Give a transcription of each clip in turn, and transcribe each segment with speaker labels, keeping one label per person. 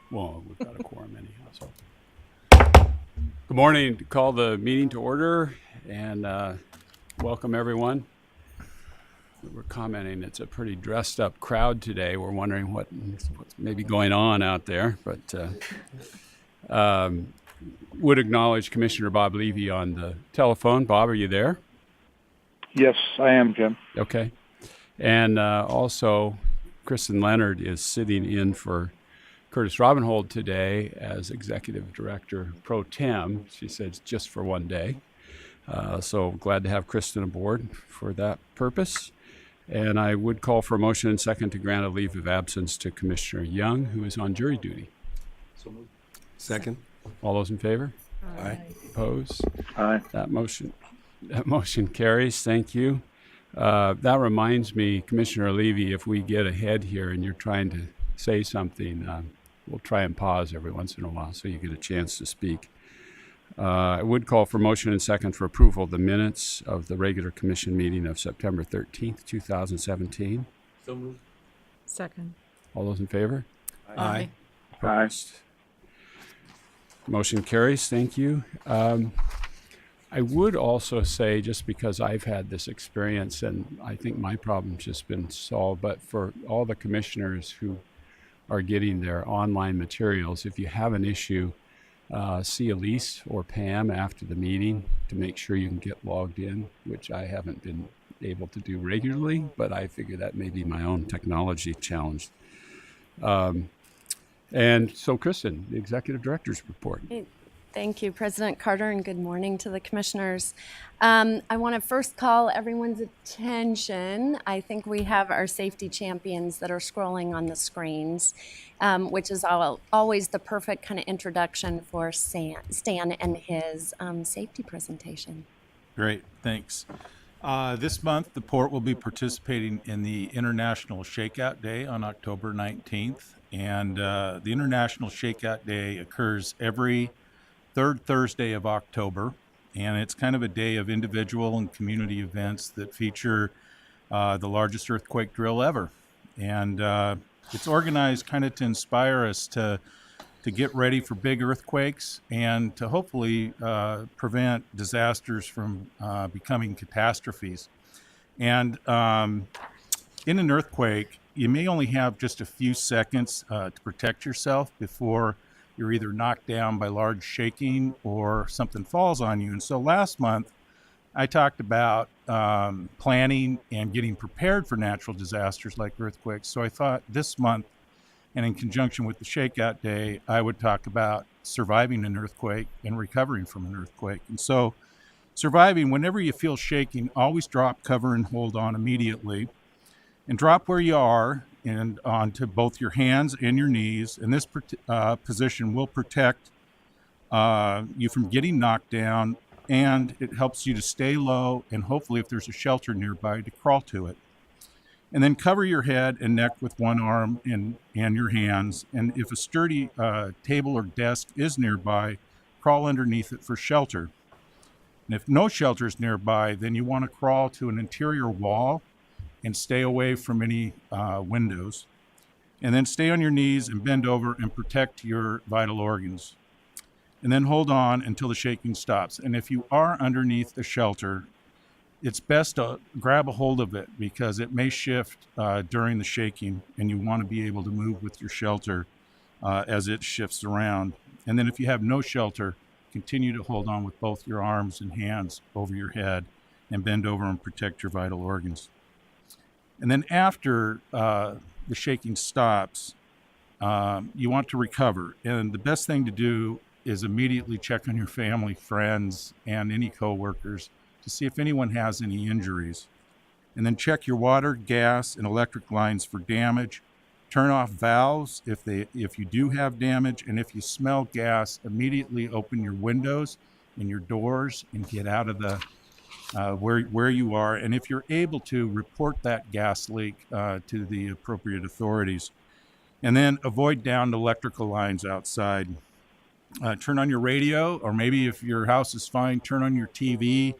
Speaker 1: Well, we've got a quorum anyhow. So, good morning. Call the meeting to order and welcome everyone. We're commenting it's a pretty dressed up crowd today. We're wondering what's maybe going on out there, but would acknowledge Commissioner Bob Levy on the telephone. Bob, are you there?
Speaker 2: Yes, I am, Jim.
Speaker 1: Okay. And also, Kristen Leonard is sitting in for Curtis Robinhold today as Executive Director Pro Tem. She said just for one day. So glad to have Kristen aboard for that purpose. And I would call for a motion and second to grant a leave of absence to Commissioner Young, who is on jury duty.
Speaker 3: So moved. Second.
Speaker 1: All those in favor?
Speaker 3: Aye.
Speaker 1: Opposed?
Speaker 2: Aye.
Speaker 1: That motion carries. Thank you. That reminds me, Commissioner Levy, if we get ahead here and you're trying to say something, we'll try and pause every once in a while so you get a chance to speak. I would call for motion and second for approval of the minutes of the regular commission meeting of September 13th, 2017.
Speaker 3: So moved.
Speaker 4: Second.
Speaker 1: All those in favor?
Speaker 3: Aye.
Speaker 1: Opposed? Motion carries. Thank you. I would also say, just because I've had this experience and I think my problem's just been solved, but for all the commissioners who are getting their online materials, if you have an issue, see Elise or Pam after the meeting to make sure you can get logged in, which I haven't been able to do regularly, but I figure that may be my own technology challenge. And so, Kristen, the Executive Director's report.
Speaker 4: Thank you, President Carter, and good morning to the commissioners. I want to first call everyone's attention. I think we have our safety champions that are scrolling on the screens, which is always the perfect kind of introduction for Stan and his safety presentation.
Speaker 5: Great, thanks. This month, the Port will be participating in the International Shakeout Day on October 19th. And the International Shakeout Day occurs every third Thursday of October. And it's kind of a day of individual and community events that feature the largest earthquake drill ever. And it's organized kind of to inspire us to get ready for big earthquakes and to hopefully prevent disasters from becoming catastrophes. And in an earthquake, you may only have just a few seconds to protect yourself before you're either knocked down by large shaking or something falls on you. And so last month, I talked about planning and getting prepared for natural disasters like earthquakes. So I thought this month, and in conjunction with the Shakeout Day, I would talk about surviving an earthquake and recovering from an earthquake. And so surviving, whenever you feel shaking, always drop, cover, and hold on immediately. And drop where you are and onto both your hands and your knees. And this position will protect you from getting knocked down, and it helps you to stay low and hopefully, if there's a shelter nearby, to crawl to it. And then cover your head and neck with one arm and your hands. And if a sturdy table or desk is nearby, crawl underneath it for shelter. And if no shelter is nearby, then you want to crawl to an interior wall and stay away from any windows. And then stay on your knees and bend over and protect your vital organs. And then hold on until the shaking stops. And if you are underneath the shelter, it's best to grab a hold of it because it may shift during the shaking, and you want to be able to move with your shelter as it shifts around. And then if you have no shelter, continue to hold on with both your arms and hands over your head and bend over and protect your vital organs. And then after the shaking stops, you want to recover. And the best thing to do is immediately check on your family, friends, and any coworkers to see if anyone has any injuries. And then check your water, gas, and electric lines for damage. Turn off valves if you do have damage. And if you smell gas, immediately open your windows and your doors and get out of the where you are, and if you're able to, report that gas leak to the appropriate authorities. And then avoid downed electrical lines outside. Turn on your radio, or maybe if your house is fine, turn on your TV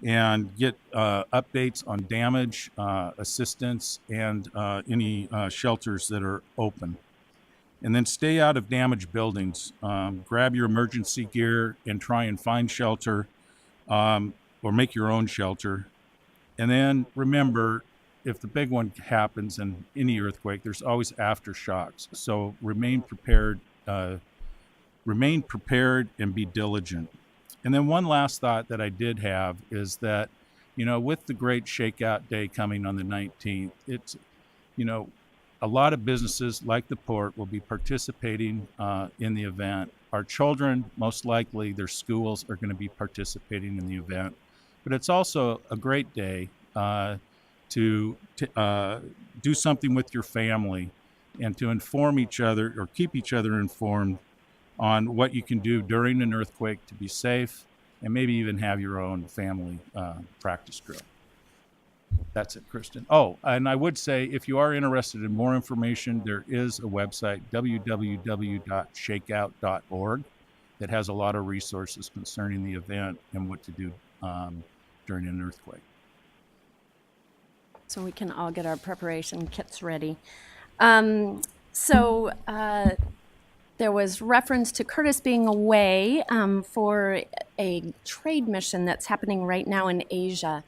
Speaker 5: and get updates on damage, assistance, and any shelters that are open. And then stay out of damaged buildings. Grab your emergency gear and try and find shelter, or make your own shelter. And then remember, if the big one happens in any earthquake, there's always aftershocks. So remain prepared and be diligent. And then one last thought that I did have is that, with the great shakeout day coming on the 19th, it's, a lot of businesses like the port will be participating in the event. Our children, most likely, their schools are going to be participating in the event. But it's also a great day to do something with your family and to inform each other or keep each other informed on what you can do during an earthquake to be safe, and maybe even have your own family practice drill. That's it, Kristen. Oh, and I would say, if you are interested in more information, there is a website, www.shakeout.org, that has a lot of resources concerning the event and what to do during an earthquake.
Speaker 4: So we can all get our preparation kits ready. There was reference to Curtis being away for a trade mission that's happening right now in Asia.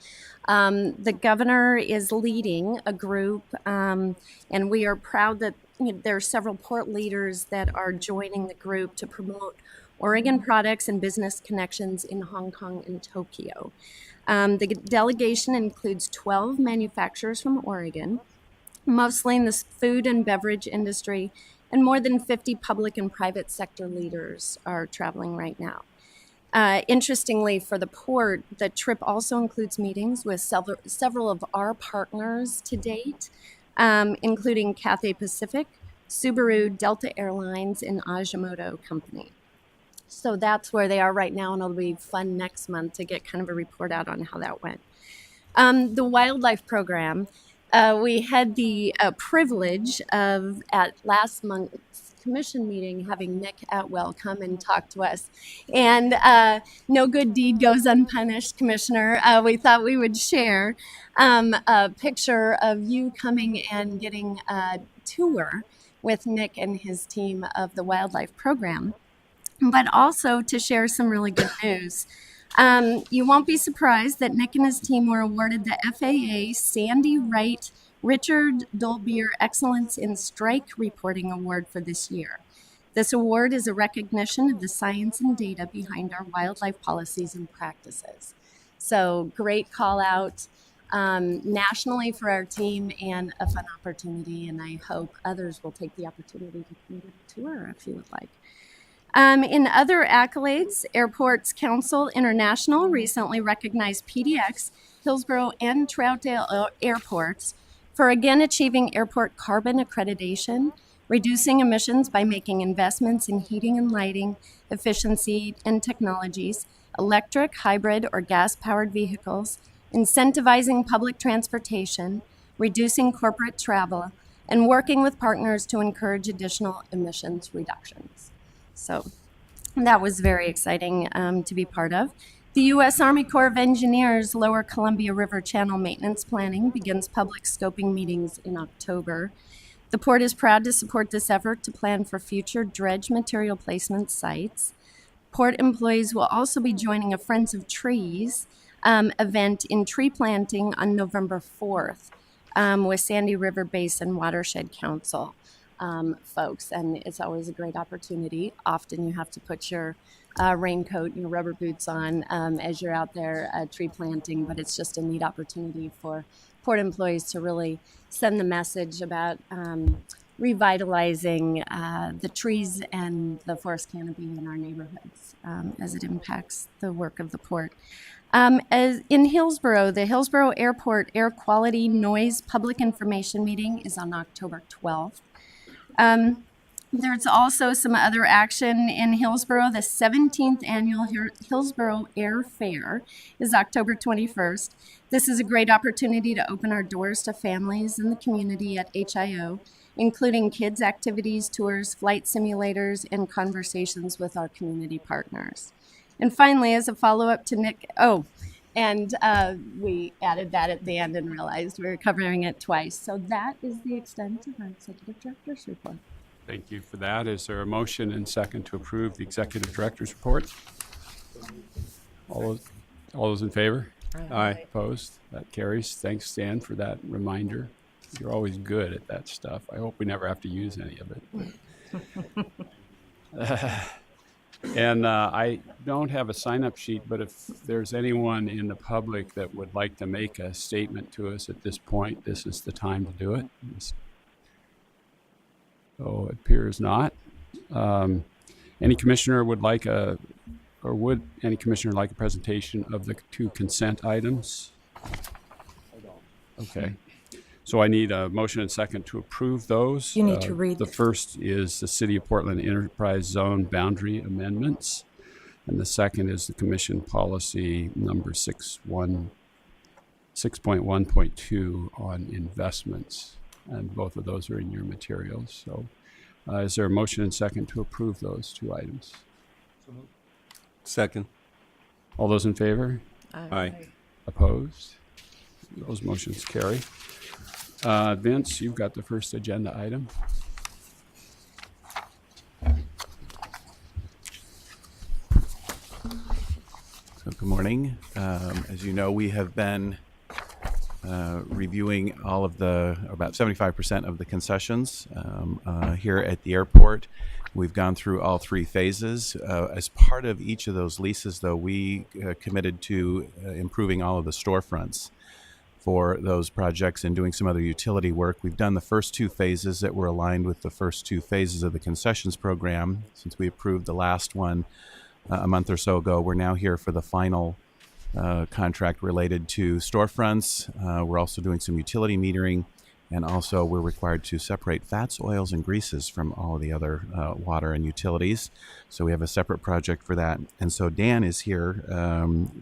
Speaker 4: The governor is leading a group, and we are proud that there are several port leaders that are joining the group to promote Oregon products and business connections in Hong Kong and Tokyo. The delegation includes 12 manufacturers from Oregon, mostly in the food and beverage industry, and more than 50 public and private sector leaders are traveling right now. Interestingly, for the port, the trip also includes meetings with several of our partners to date, including Cathay Pacific, Subaru, Delta Airlines, and Ajinomoto Company. So that's where they are right now, and it'll be fun next month to get kind of a report out on how that went. The wildlife program, we had the privilege of, at last month's commission meeting, having Nick Atwell come and talk to us. And no good deed goes unpunished, Commissioner. We thought we would share a picture of you coming and getting a tour with Nick and his team of the wildlife program, but also to share some really good news. You won't be surprised that Nick and his team were awarded the FAA Sandy Wright Richard Dolbeer Excellence in Strike Reporting Award for this year. This award is a recognition of the science and data behind our wildlife policies and practices. So great call out nationally for our team, and a fun opportunity, and I hope others will take the opportunity to come get a tour if you would like. In other accolades, Airports Council International recently recognized PDX, Hillsborough, and Troutdale airports for again achieving airport carbon accreditation, reducing emissions by making investments in heating and lighting, efficiency and technologies, electric, hybrid, or gas-powered vehicles, incentivizing public transportation, reducing corporate travel, and working with partners to encourage additional emissions reductions. So that was very exciting to be part of. The U.S. Army Corps of Engineers Lower Columbia River Channel Maintenance Planning begins public scoping meetings in October. The port is proud to support this effort to plan for future dredge material placement sites. Port employees will also be joining a Friends of Trees event in tree planting on November 4th with Sandy River Basin Watershed Council folks, and it's always a great opportunity. Often you have to put your raincoat and your rubber boots on as you're out there tree planting, but it's just a neat opportunity for port employees to really send the message about revitalizing the trees and the forest canopy in our neighborhoods as it impacts the work of the port. As in Hillsborough, the Hillsborough Airport Air Quality Noise Public Information Meeting is on October 12th. There's also some other action in Hillsborough. The 17th annual Hillsborough Air Fair is October 21st. This is a great opportunity to open our doors to families in the community at HIO, including kids' activities, tours, flight simulators, and conversations with our community partners. And finally, as a follow-up to Nick, we added that at the end and realized we were covering it twice. So that is the extent of our executive director's report.
Speaker 1: Thank you for that. Is there a motion and second to approve the executive director's report? All those in favor?
Speaker 3: Aye.
Speaker 1: Opposed? That carries. Thanks, Stan, for that reminder. You're always good at that stuff. I hope we never have to use any of it. And I don't have a sign-up sheet, but if there's anyone in the public that would like to make a statement to us at this point, this is the time to do it. So it appears not. Any commissioner would like would any commissioner like a presentation of the two consent items? Okay. So I need a motion and second to approve those.
Speaker 6: You need to read
Speaker 1: The first is the City of Portland Enterprise Zone Boundary Amendments. And the second is the Commission Policy number 6.1.2 on investments. And both of those are in your materials. So is there a motion and second to approve those two items?
Speaker 3: Second.
Speaker 1: All those in favor?
Speaker 3: Aye.
Speaker 1: Opposed? Those motions carry. Vince, you've got the first agenda item.
Speaker 7: So good morning. As you know, we have been reviewing all of about 75% of the concessions here at the airport. We've gone through all three phases. As part of each of those leases, though, we committed to improving all of the storefronts for those projects and doing some other utility work. We've done the first two phases that were aligned with the first two phases of the concessions program. Since we approved the last one a month or so ago, we're now here for the final contract related to storefronts. We're also doing some utility metering, and also we're required to separate fats, oils, and greases from all of the other water and utilities. So we have a separate project for that. And so Dan is here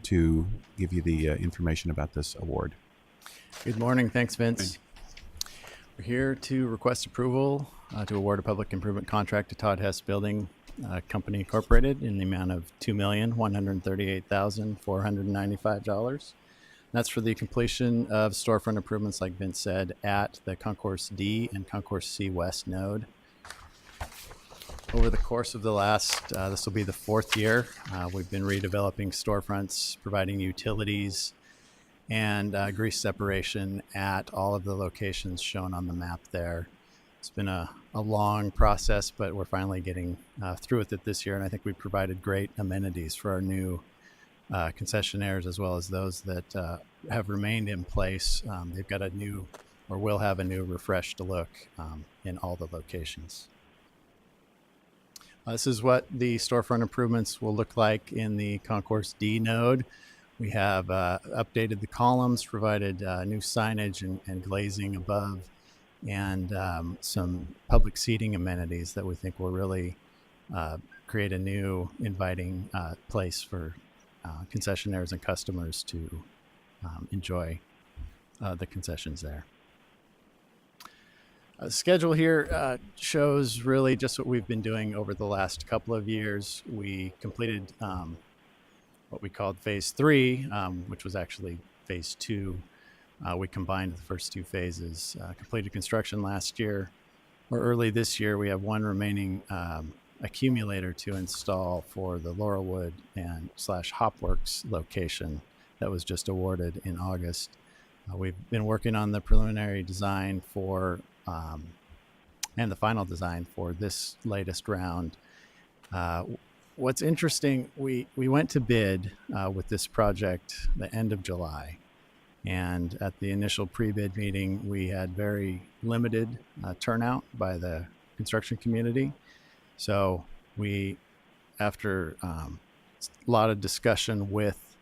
Speaker 7: to give you the information about this award.
Speaker 8: Good morning. Thanks, Vince. We're here to request approval to award a public improvement contract to Todd Hess Building Company Incorporated in the amount of $2,138,495. That's for the completion of storefront improvements, like Vince said, at the Concourse D and Concourse C West node. Over the course of the last, this will be the fourth year, we've been redeveloping storefronts, providing utilities, and grease separation at all of the locations shown on the map there. It's been a long process, but we're finally getting through with it this year, and I think we've provided great amenities for our new concessionaires, as well as those that have remained in place. They've got a new, or will have a new, refreshed look in all the locations. This is what the storefront improvements will look like in the Concourse D node. We have updated the columns, provided new signage and glazing above, and some public seating amenities that we think will really create a new inviting place for concessionaires and customers to enjoy the concessions there. Schedule here shows really just what we've been doing over the last couple of years. We completed what we called phase 3, which was actually phase 2. We combined the first two phases, completed construction last year, or early this year. We have one remaining accumulator to install for the Laurelwood and / Hopworks location that was just awarded in August. We've been working on the preliminary design for and the final design for this latest round. What's interesting, we went to bid with this project the end of July, and at the initial pre-bid meeting, we had very limited turnout by the construction community. So we, after a lot of discussion with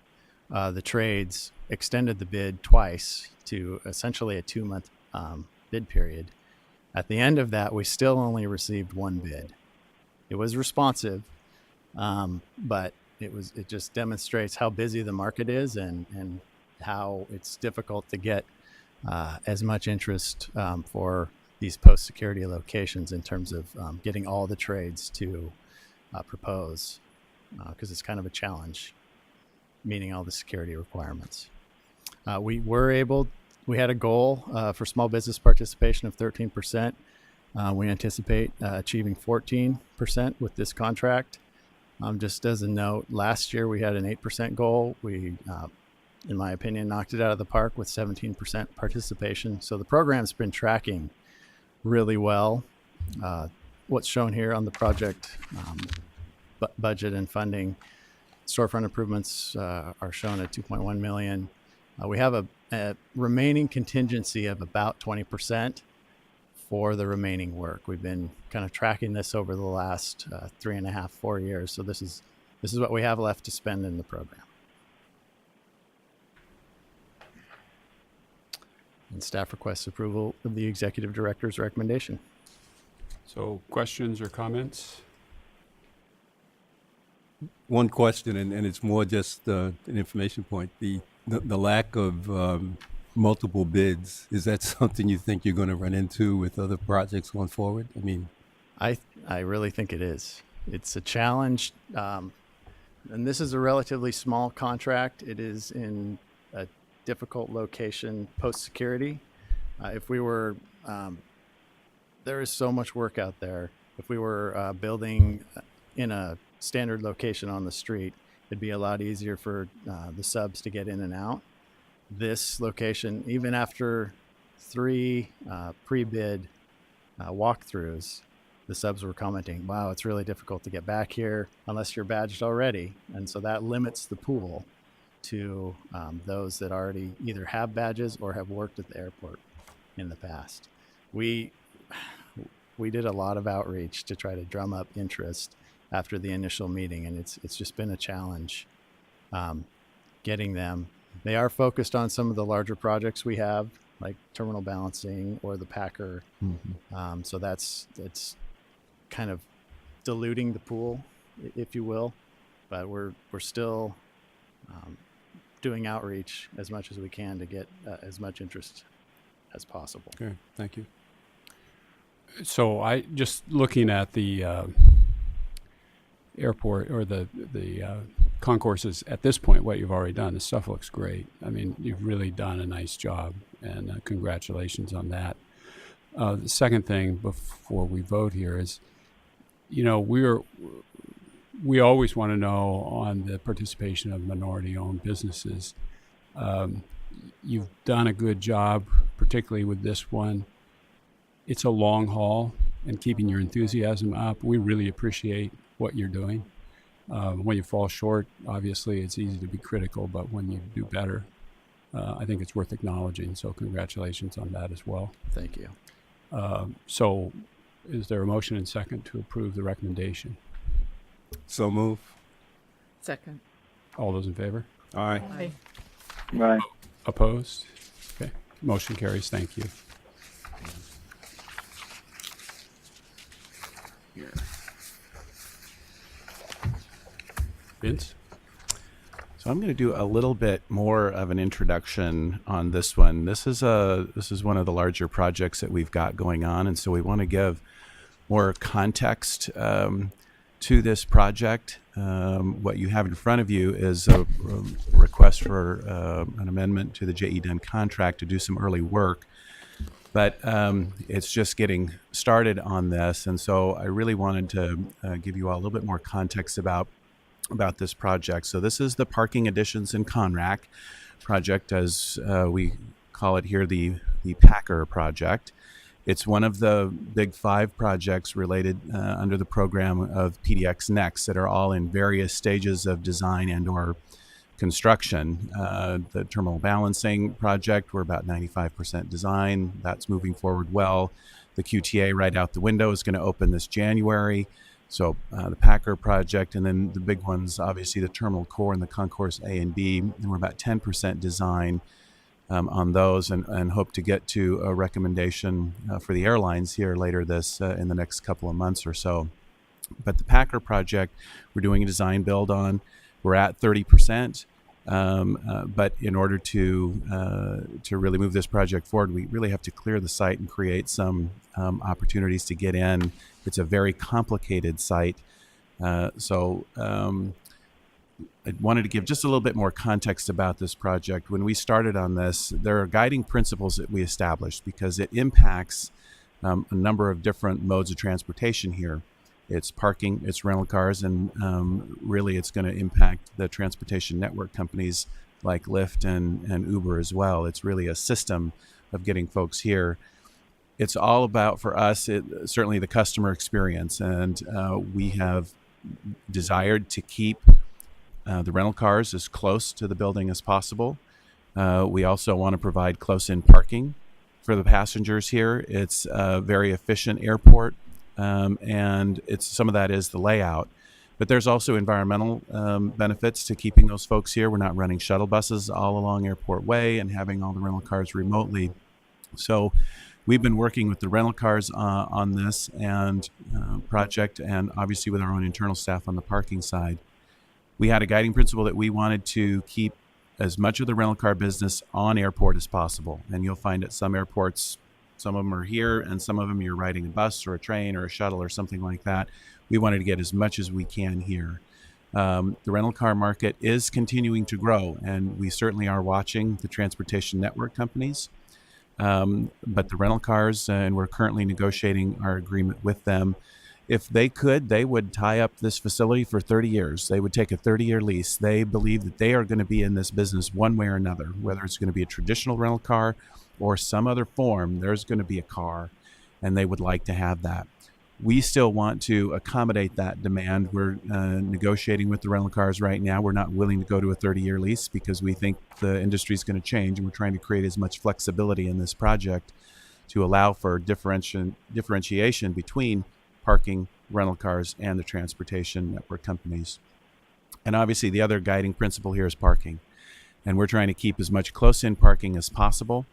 Speaker 8: the trades, extended the bid twice to essentially a 2-month bid period. At the end of that, we still only received one bid. It was responsive, but it just demonstrates how busy the market is and how it's difficult to get as much interest for these post-security locations in terms of getting all the trades to propose, because it's kind of a challenge meeting all the security requirements. We had a goal for small business participation of 13%. We anticipate achieving 14% with this contract. Just as a note, last year we had an 8% goal. We, in my opinion, knocked it out of the park with 17% participation. So the program's been tracking really well. What's shown here on the project budget and funding, storefront improvements are shown at 2.1 million. We have a remaining contingency of about 20% for the remaining work. We've been kind of tracking this over the last 3.5, 4 years. So this is what we have left to spend in the program. And staff requests approval of the executive director's recommendation.
Speaker 1: So questions or comments?
Speaker 3: One question, and it's more just an information point. The lack of multiple bids, is that something you think you're going to run into with other projects going forward? I mean,
Speaker 8: I really think it is. It's a challenge, and this is a relatively small contract. It is in a difficult location post-security. If we were, there is so much work out there. If we were building in a standard location on the street, it'd be a lot easier for the subs to get in and out. This location, even after 3 pre-bid walkthroughs, the subs were commenting, wow, it's really difficult to get back here unless you're badged already. And so that limits the pool to those that already either have badges or have worked at the airport in the past. We did a lot of outreach to try to drum up interest after the initial meeting, and it's just been a challenge getting them. They are focused on some of the larger projects we have, like terminal balancing or the PACR.
Speaker 7: Mm-hmm.
Speaker 8: So that's kind of diluting the pool, if you will. But we're still doing outreach as much as we can to get as much interest as possible.
Speaker 3: okay, thank you.
Speaker 1: So I just looking at the airport or the concourses at this point, what you've already done, the stuff looks great. I mean, you've really done a nice job, and congratulations on that. The second thing before we vote here is, you know, we always want to know on the participation of minority-owned businesses. You've done a good job, particularly with this one. It's a long haul, and keeping your enthusiasm up. We really appreciate what you're doing. When you fall short, obviously it's easy to be critical, but when you do better, I think it's worth acknowledging. So congratulations on that as well.
Speaker 8: Thank you.
Speaker 1: So is there a motion and second to approve the recommendation?
Speaker 3: So move.
Speaker 6: Second.
Speaker 1: All those in favor?
Speaker 3: Aye.
Speaker 6: Aye.
Speaker 2: Aye.
Speaker 1: Opposed? Okay, motion carries. Thank you. Here. Vince?
Speaker 7: So I'm going to do a little bit more of an introduction on this one. This is one of the larger projects that we've got going on, and so we want to give more context to this project. What you have in front of you is a request for an amendment to the JE Dunn contract to do some early work, but it's just getting started on this, and so I really wanted to give you all a little bit more context about this project. So this is the Parking Additions in Conrack project, as we call it here, the PACR project. It's one of the big 5 projects related under the program of PDX Next that are all in various stages of design and or construction. The terminal balancing project, we're about 95% design. That's moving forward well. The QTA right out the window is going to open this January. So the PACR project, and then the big ones, obviously the terminal core and the concourse A and B, and we're about 10% design on those, and hope to get to a recommendation for the airlines here later in the next couple of months or so. But the PACR project, we're doing a design build on. We're at 30%, but in order to really move this project forward, we really have to clear the site and create some opportunities to get in. It's a very complicated site, so I wanted to give just a little bit more context about this project. When we started on this, there are guiding principles that we established because it impacts a number of different modes of transportation here. It's parking, it's rental cars, and really it's going to impact the transportation network companies like Lyft and Uber as well. It's really a system of getting folks here. It's all about, for us, certainly the customer experience, and we have desired to keep the rental cars as close to the building as possible. We also want to provide close-in parking for the passengers here. It's a very efficient airport, and some of that is the layout. But there's also environmental benefits to keeping those folks here. We're not running shuttle buses all along Airport Way and having all the rental cars remotely. So we've been working with the rental cars on this and project, and obviously with our own internal staff on the parking side. We had a guiding principle that we wanted to keep as much of the rental car business on airport as possible. And you'll find at some airports, some of them are here and some of them you're riding a bus or a train or a shuttle or something like that. We wanted to get as much as we can here. The rental car market is continuing to grow, and we certainly are watching the transportation network companies. But the rental cars, and we're currently negotiating our agreement with them. If they could, they would tie up this facility for 30 years. They would take a 30-year lease. They believe that they are going to be in this business one way or another, whether it's going to be a traditional rental car or some other form. There's going to be a car, and they would like to have that. We still want to accommodate that demand. We're negotiating with the rental cars right now. We're not willing to go to a 30-year lease because we think the industry is going to change, and we're trying to create as much flexibility in this project to allow for differentiation between parking, rental cars, and the transportation network companies. And obviously the other guiding principle here is parking. And we're trying to keep as much close-in parking as possible.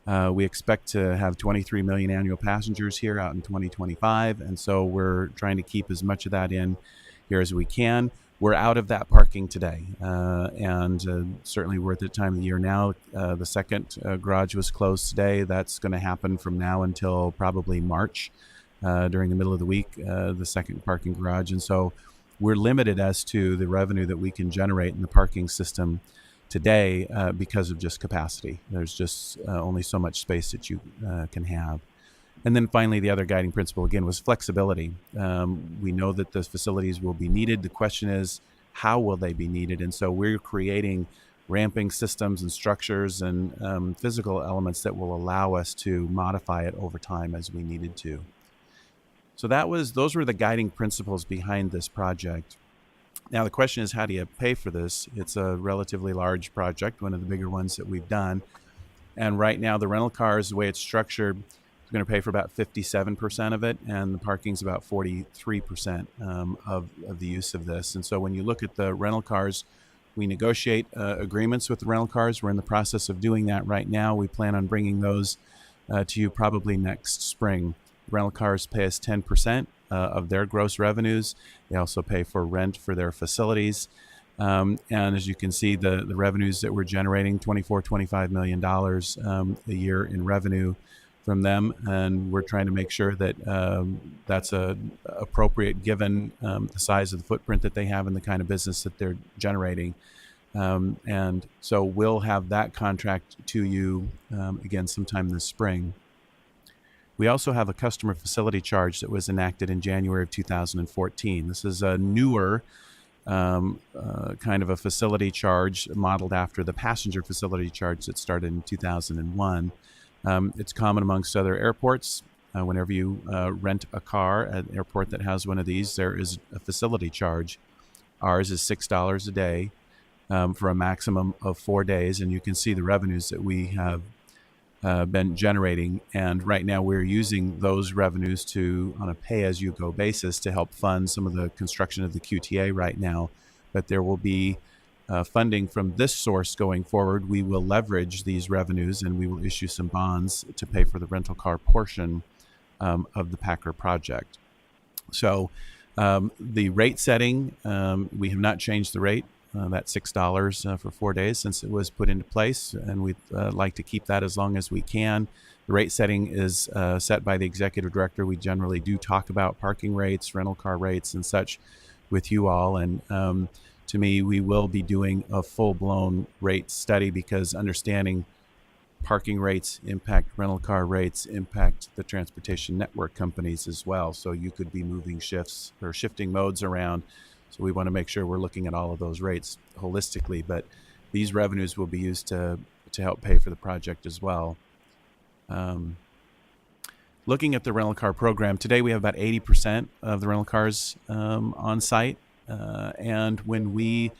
Speaker 7: We expect to have 23 million annual passengers here out in 2025. And so we're trying to keep as much of that in here as we can. We're out of that parking today. And certainly we're at the time of the year now. The second garage was closed today. That's going to happen from now until probably March. During the middle of the week, the second parking garage. And so we're limited as to the revenue that we can generate in the parking system today because of just capacity. There's just only so much space that you can have. And then finally, the other guiding principle, again, was flexibility. We know that those facilities will be needed. The question is, how will they be needed? And so we're creating ramping systems and structures and physical elements that will allow us to modify it over time as we needed to. So those were the guiding principles behind this project. Now the question is, how do you pay for this? It's a relatively large project, one of the bigger ones that we've done. And right now the rental cars, the way it's structured, is going to pay for about 57% of it, and the parking's about 43% of the use of this. And so when you look at the rental cars, we negotiate agreements with the rental cars. We're in the process of doing that right now. We plan on bringing those to you probably next spring. Rental cars pay us 10% of their gross revenues. They also pay for rent for their facilities. And as you can see, the revenues that we're generating, $25 million a year in revenue from them. And we're trying to make sure that that's appropriate given the size of the footprint that they have and the kind of business that they're generating. And so we'll have that contract to you again sometime this spring. We also have a customer facility charge that was enacted in January of 2014. This is a newer kind of a facility charge modeled after the passenger facility charge that started in 2001. It's common amongst other airports. Whenever you rent a car at an airport that has one of these, there is a facility charge. Ours is $6 a day for a maximum of 4 days, and you can see the revenues that we have been generating, and right now we're using those revenues on a pay-as-you-go basis to help fund some of the construction of the QTA right now. But there will be funding from this source going forward. We will leverage these revenues, and we will issue some bonds to pay for the rental car portion of the PACR project. So the rate setting, we have not changed the rate. That $6 for 4 days since it was put into place, and we'd like to keep that as long as we can. The rate setting is set by the executive director. We generally do talk about parking rates, rental car rates, and such with you all. And to me, we will be doing a full-blown rate study because understanding parking rates impact rental car rates, impact the transportation network companies as well. So you could be moving shifts or shifting modes around. So we want to make sure we're looking at all of those rates holistically, but these revenues will be used to help pay for the project as well. Looking at the rental car program, today we have about 80% of the rental cars on site. And when we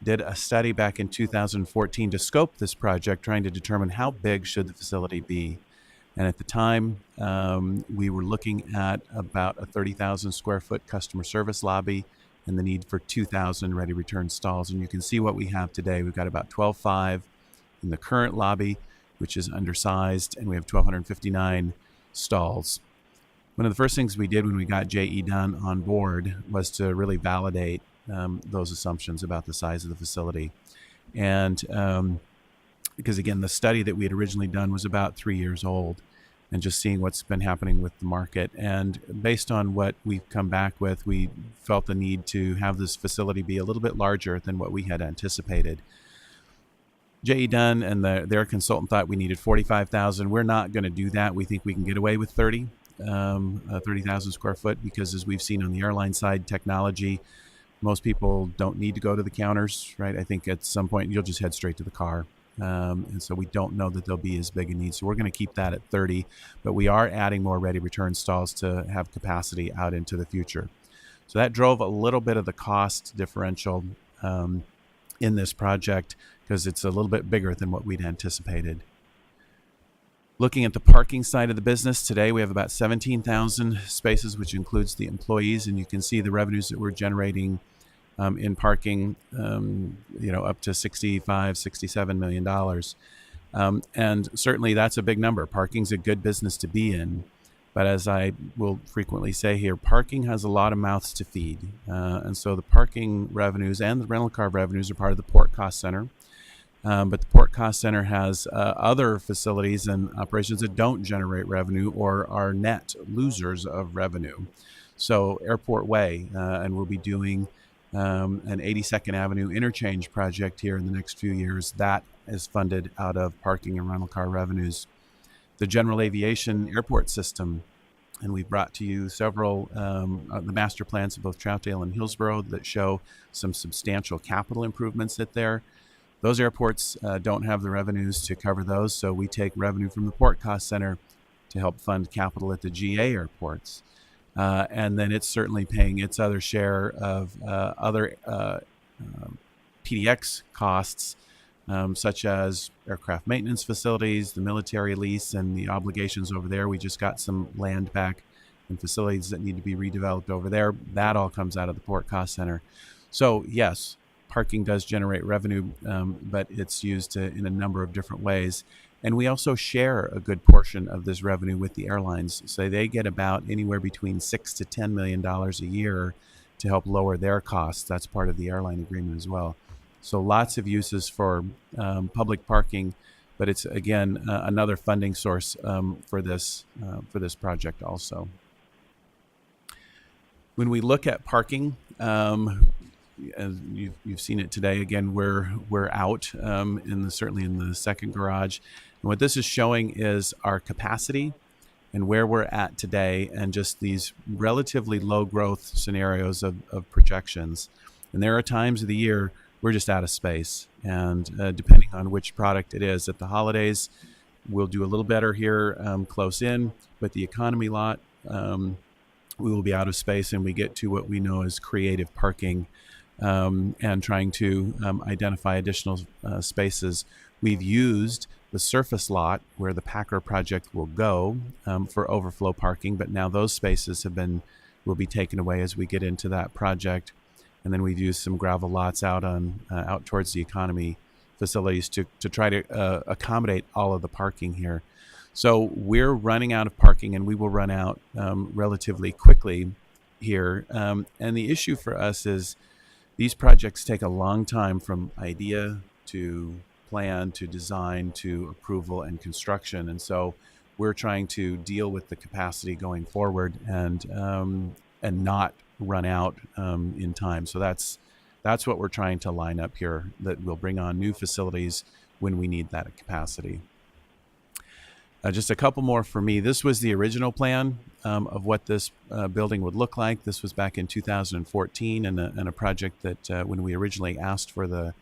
Speaker 7: did a study back in 2014 to scope this project, trying to determine how big should the facility be. And at the time, we were looking at about a 30,000 square foot customer service lobby and the need for 2,000 ready return stalls. And you can see what we have today. We've got about 12.5 in the current lobby, which is undersized, and we have 1,259 stalls. One of the first things we did when we got JE Dunn on board was to really validate those assumptions about the size of the facility. And because again, the study that we had originally done was about 3 years old, and just seeing what's been happening with the market. And based on what we've come back with, we felt the need to have this facility be a little bit larger than what we had anticipated. JE Dunn and their consultant thought we needed 45,000. We're not going to do that. We think we can get away with 30,000 square foot, because as we've seen on the airline side, technology, most people don't need to go to the counters, right? I think at some point you'll just head straight to the car. And so we don't know that there'll be as big a need. So we're going to keep that at 30, but we are adding more ready return stalls to have capacity out into the future. So that drove a little bit of the cost differential in this project, because it's a little bit bigger than what we'd anticipated. Looking at the parking side of the business, today we have about 17,000 spaces, which includes the employees, and you can see the revenues that we're generating in parking, up to $65-67 million. And certainly that's a big number. Parking's a good business to be in. But as I will frequently say here, parking has a lot of mouths to feed. And so the parking revenues and the rental car revenues are part of the port cost center. But the port cost center has other facilities and operations that don't generate revenue or are net losers of revenue. So Airport Way, and we'll be doing an 82nd Avenue interchange project here in the next few years. That is funded out of parking and rental car revenues. The general aviation airport system, and we've brought to you several the master plans of both Troutdale and Hillsborough that show some substantial capital improvements at there. Those airports don't have the revenues to cover those, so we take revenue from the port cost center to help fund capital at the GA airports. And then it's certainly paying its other share of other PDX costs, such as aircraft maintenance facilities, the military lease, and the obligations over there. We just got some land back and facilities that need to be redeveloped over there. That all comes out of the port cost center. So yes, parking does generate revenue, but it's used in a number of different ways. And we also share a good portion of this revenue with the airlines. So they get about anywhere between $6 to $10 million a year to help lower their costs. That's part of the airline agreement as well. So lots of uses for public parking, but it's again another funding source for this project also. When we look at parking, as you've seen it today, again we're out certainly in the second garage, and what this is showing is our capacity and where we're at today, and just these relatively low growth scenarios of projections. And there are times of the year we're just out of space, and depending on which product it is, at the holidays we'll do a little better here close in, but the economy lot we will be out of space, and we get to what we know as creative parking, and trying to identify additional spaces. We've used the surface lot where the PACR project will go for overflow parking, but now those spaces will be taken away as we get into that project. And then we've used some gravel lots out towards the economy facilities to try to accommodate all of the parking here. So we're running out of parking, and we will run out relatively quickly here. And the issue for us is these projects take a long time from idea to plan to design to approval and construction. And so we're trying to deal with the capacity going forward and not run out in time. So that's what we're trying to line up here, that we'll bring on new facilities when we need that capacity. Just a couple more for me. This was the original plan of what this building would look like. This was back in 2014, and a project that when we originally asked for the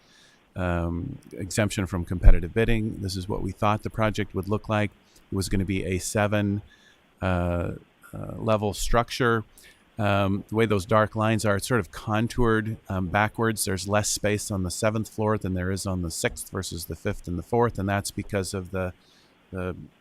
Speaker 7: exemption from competitive bidding, this is what we thought the project would look like. It was going to be a 7 level structure. The way those dark lines are, it's sort of contoured backwards. There's less space on the 7th floor than there is on the 6th versus the 5th and the 4th, and that's because of the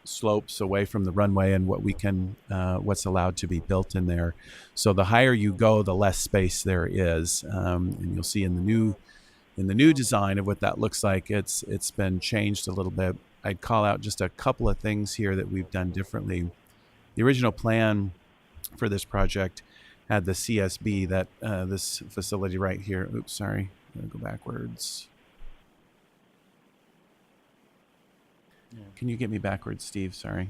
Speaker 7: slopes away from the runway and what's allowed to be built in there. So the higher you go, the less space there is, and you'll see in the new design of what that looks like, it's been changed a little bit. I'd call out just a couple of things here that we've done differently. The original plan for this project had the CSB, that this facility right here. Oops, sorry, I'm gonna go backwards. Can you get me backwards, Steve? Sorry.
Speaker 6: A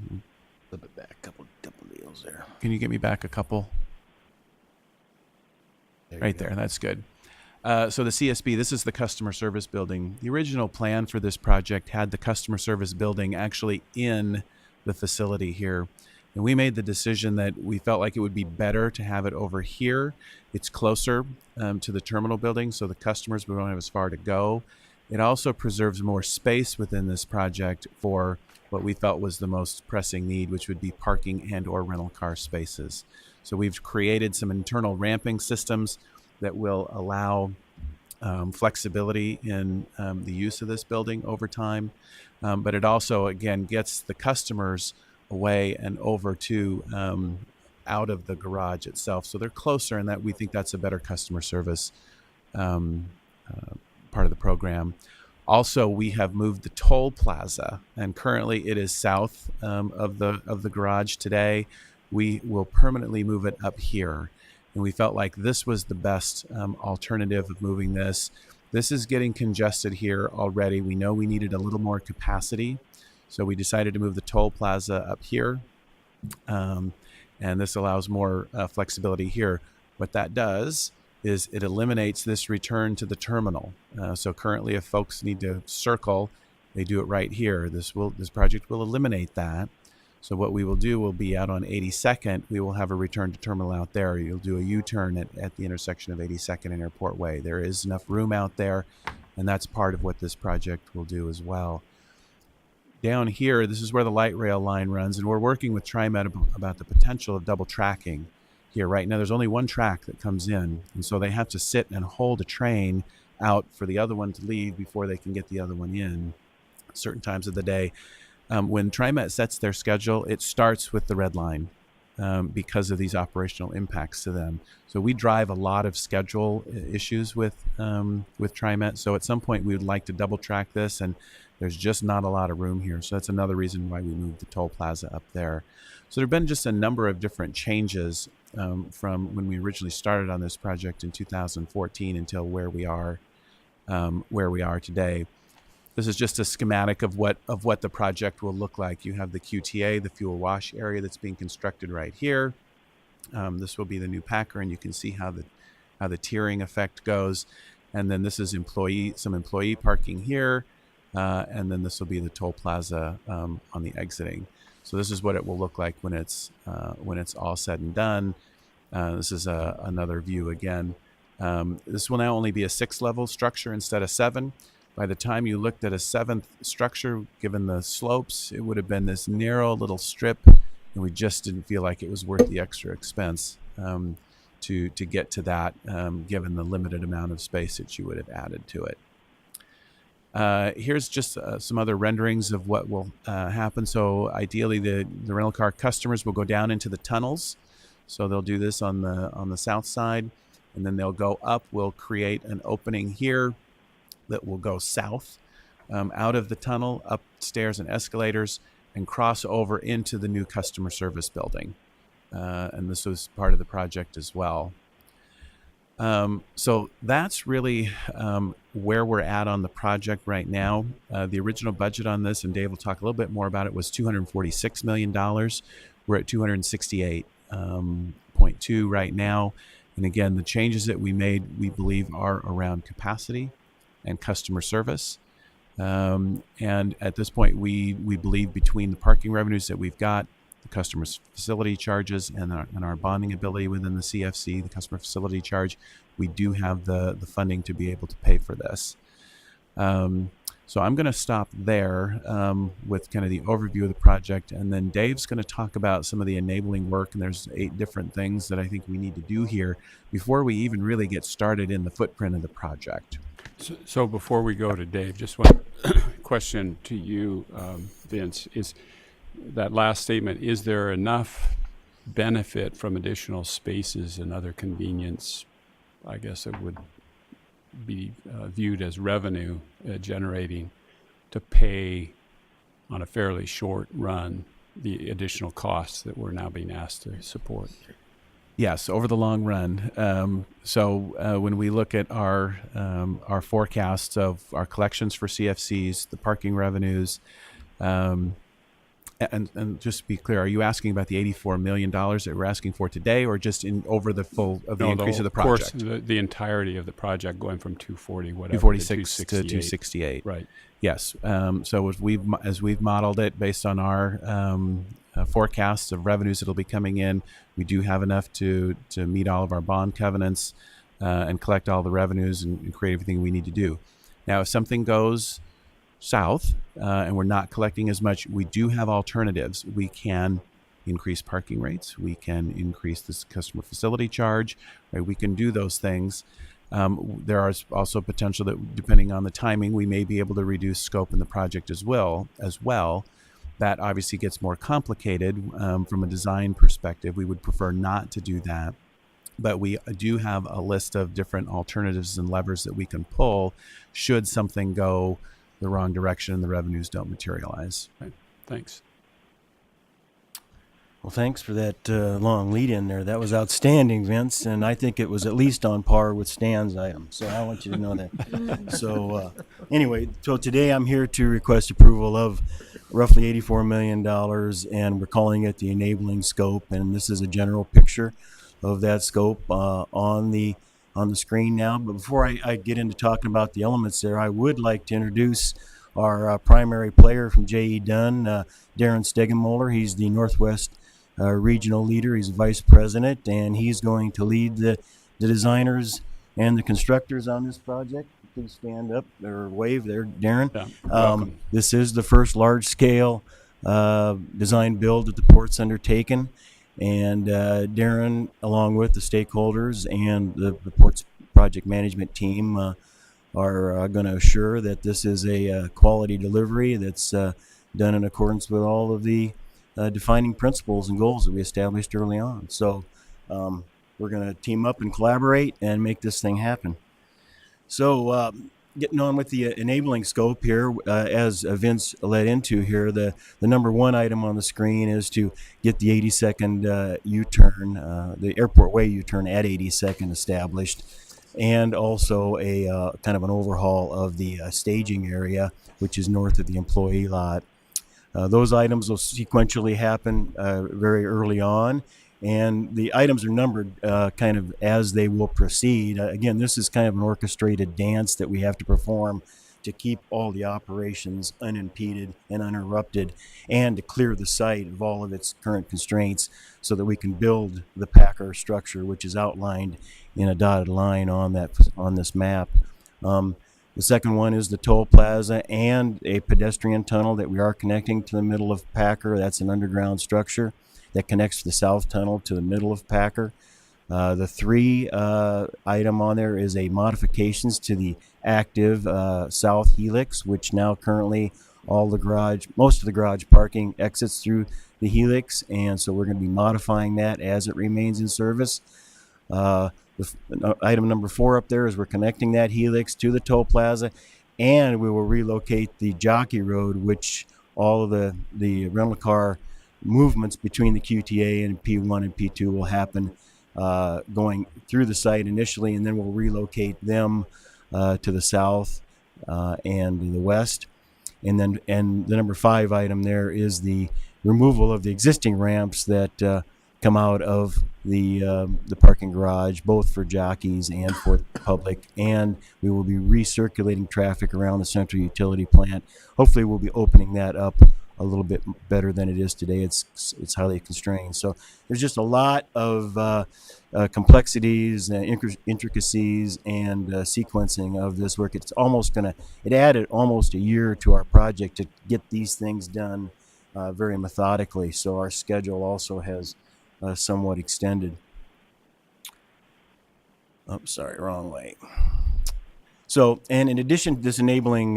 Speaker 6: little bit back, couple deals there.
Speaker 7: Can you get me back a couple? Right there, that's good. So the CSB, this is the customer service building. The original plan for this project had the customer service building actually in the facility here. And we made the decision that we felt like it would be better to have it over here. It's closer to the terminal building, so the customers won't have as far to go. It also preserves more space within this project for what we felt was the most pressing need, which would be parking and or rental car spaces. So we've created some internal ramping systems that will allow flexibility in the use of this building over time. But it also, again, gets the customers away and over to out of the garage itself. So they're closer, and that we think that's a better customer service part of the program. Also, we have moved the toll plaza, and currently it is south of the garage today. We will permanently move it up here, and we felt like this was the best alternative of moving this. This is getting congested here already. We know we needed a little more capacity, so we decided to move the toll plaza up here, and this allows more flexibility here. What that does is it eliminates this return to the terminal. So currently, if folks need to circle, they do it right here. This project will eliminate that. So what we will do will be out on 82nd. We will have a return to terminal out there. You'll do a U-turn at the intersection of 82nd and Airport Way. There is enough room out there, and that's part of what this project will do as well. Down here, this is where the light rail line runs, and we're working with TriMet about the potential of double tracking here. Right now, there's only one track that comes in, and so they have to sit and hold a train out for the other one to leave before they can get the other one in at certain times of the day. When TriMet sets their schedule, it starts with the red line because of these operational impacts to them. So we drive a lot of schedule issues with TriMet. So at some point, we would like to double track this, and there's just not a lot of room here. So that's another reason why we moved the toll plaza up there. So there have been just a number of different changes from when we originally started on this project in 2014 until where we are today. This is just a schematic of what the project will look like. You have the QTA, the fuel wash area that's being constructed right here. This will be the new PACR, and you can see how the tiering effect goes. And then this is some employee parking here, and then this will be the toll plaza on the exiting. So this is what it will look like when it's all said and done. This is another view again. This will now only be a 6-level structure instead of 7. By the time you looked at a 7th structure, given the slopes, it would have been this narrow little strip, and we just didn't feel like it was worth the extra expense to get to that, given the limited amount of space that you would have added to it. Here's just some other renderings of what will happen. So ideally, the rental car customers will go down into the tunnels. So they'll do this on the south side, and then they'll go up. We'll create an opening here that will go south out of the tunnel, upstairs and escalators, and cross over into the new customer service building. And this was part of the project as well. So that's really where we're at on the project right now. The original budget on this, and Dave will talk a little bit more about it, was $246 million. We're at 268.2 right now. And again, the changes that we made, we believe, are around capacity and customer service. And at this point, we believe between the parking revenues that we've got, the customer's facility charges, and our bonding ability within the CFC, the customer facility charge, we do have the funding to be able to pay for this. So I'm going to stop there with kind of the overview of the project, and then Dave's going to talk about some of the enabling work, and there's 8 different things that I think we need to do here before we even really get started in the footprint of the project.
Speaker 1: So before we go to Dave, just one question to you, Vince, is that last statement, is there enough benefit from additional spaces and other convenience? I guess it would be viewed as revenue generating to pay on a fairly short run the additional costs that we're now being asked to support.
Speaker 7: Yes, over the long run. So when we look at our forecasts of our collections for CFCs, the parking revenues, and just to be clear, are you asking about the $84 million that we're asking for today, or just in over the full of the increase of the project?
Speaker 1: Course, the entirety of the project going from 240 whatever
Speaker 7: 246
Speaker 1: to
Speaker 7: to 268.
Speaker 1: Right.
Speaker 7: Yes. So as we've modeled it based on our forecasts of revenues that'll be coming in, we do have enough to meet all of our bond covenants and collect all the revenues and create everything we need to do. Now, if something goes south and we're not collecting as much, we do have alternatives. We can increase parking rates. We can increase this customer facility charge. Right? We can do those things. There is also potential that, depending on the timing, we may be able to reduce scope in the project as well. That obviously gets more complicated from a design perspective. We would prefer not to do that. But we do have a list of different alternatives and levers that we can pull should something go the wrong direction and the revenues don't materialize.
Speaker 1: Right. Thanks.
Speaker 6: Well, thanks for that long lead in there. That was outstanding, Vince, and I think it was at least on par with Stan's item. So I want you to know that. So anyway, so today I'm here to request approval of roughly $84 million, and we're calling it the enabling scope. And this is a general picture of that scope on the screen now. But before I get into talking about the elements there, I would like to introduce our primary player from JE Dunn, Darren Stegenmoller. He's the Northwest regional leader. He's vice president, and he's going to lead the designers and the constructors on this project. Please stand up or wave there, Darren.
Speaker 1: Yeah,
Speaker 6: this is the first large-scale design build that the port's undertaken. And Darren, along with the stakeholders and the port's project management team, are going to assure that this is a quality delivery that's done in accordance with all of the defining principles and goals that we established early on. So we're going to team up and collaborate and make this thing happen. So getting on with the enabling scope here, as Vince led into here, the number one item on the screen is to get the 82nd U-turn, the Airport Way U-turn at 82nd established, and also a kind of an overhaul of the staging area, which is north of the employee lot. Those items will sequentially happen very early on, and the items are numbered kind of as they will proceed. Again, this is kind of an orchestrated dance that we have to perform to keep all the operations unimpeded and uninterrupted, and to clear the site of all of its current constraints so that we can build the PACR structure, which is outlined in a dotted line on this map. The second one is the toll plaza and a pedestrian tunnel that we are connecting to the middle of PACR. That's an underground structure that connects the south tunnel to the middle of PACR. The three item on there is a modifications to the active south helix, which now currently most of the garage parking exits through the helix, and so we're going to be modifying that as it remains in service. Item number 4 up there is we're connecting that helix to the toll plaza, and we will relocate the jockey road, which all of the rental car movements between the QTA and P1 and P2 will happen going through the site initially, and then we'll relocate them to the south and the west. And the number 5 item there is the removal of the existing ramps that come out of the parking garage, both for jockeys and for the public. And we will be recirculating traffic around the central utility plant. Hopefully, we'll be opening that up a little bit better than it is today. It's highly constrained. So there's just a lot of complexities, intricacies, and sequencing of this work. It added almost a year to our project to get these things done very methodically. So our schedule also has somewhat extended. Oh, sorry, wrong way. So, and in addition to this enabling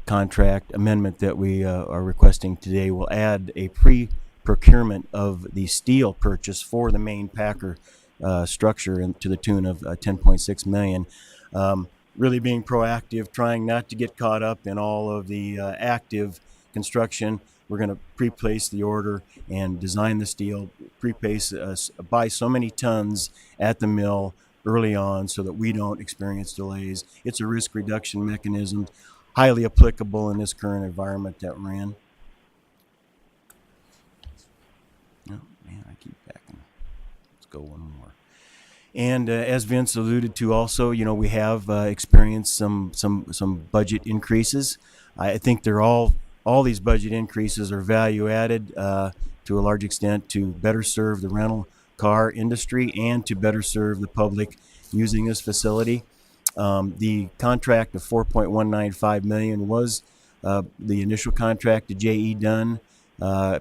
Speaker 6: contract amendment that we are requesting today, will add a pre-procurement of the steel purchase for the main PACR structure to the tune of $10.6 million. Really being proactive, trying not to get caught up in all of the active construction. We're going to pre-place the order and design the steel, buy so many tons at the mill early on so that we don't experience delays. It's a risk reduction mechanism, highly applicable in this current environment that we're in. Oh, man, I keep backing. Let's go one more. And as Vince alluded to also, we have experienced some budget increases. I think all these budget increases are value added to a large extent to better serve the rental car industry and to better serve the public using this facility. The contract of $4.195 million was the initial contract to JE Dunn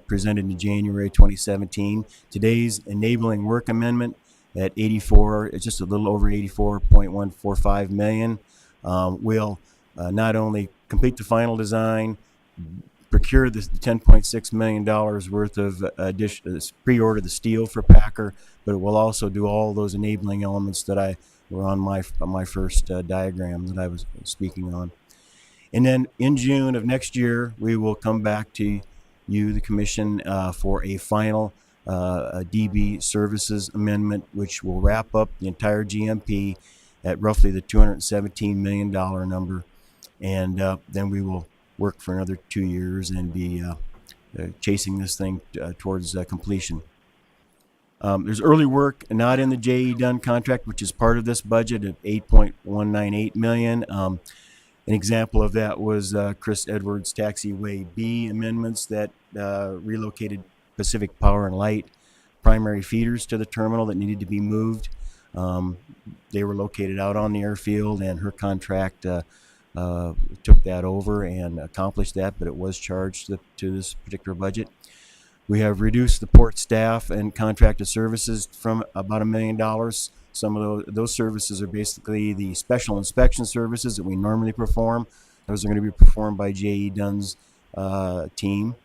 Speaker 6: presented in January 2017. Today's enabling work amendment at it's just a little over $84.145 million, will not only complete the final design, procure the $10.6 million worth of pre-order the steel for PACR, but it will also do all those enabling elements that were on my first diagram that I was speaking on. And then in June of next year, we will come back to you, the Commission, for a final DB services amendment, which will wrap up the entire GMP at roughly the $217 million number. And then we will work for another 2 years and be chasing this thing towards completion. There's early work not in the JE Dunn contract, which is part of this budget at $8.198 million. An example of that was Chris Edwards' Taxiway B amendments that relocated Pacific Power and Light primary feeders to the terminal that needed to be moved. They were located out on the airfield, and her contract took that over and accomplished that, but it was charged to this particular budget. We have reduced the port staff and contracted services from about $1 million. Some of those services are basically the special inspection services that we normally perform. Those are going to be performed by JE Dunn's team.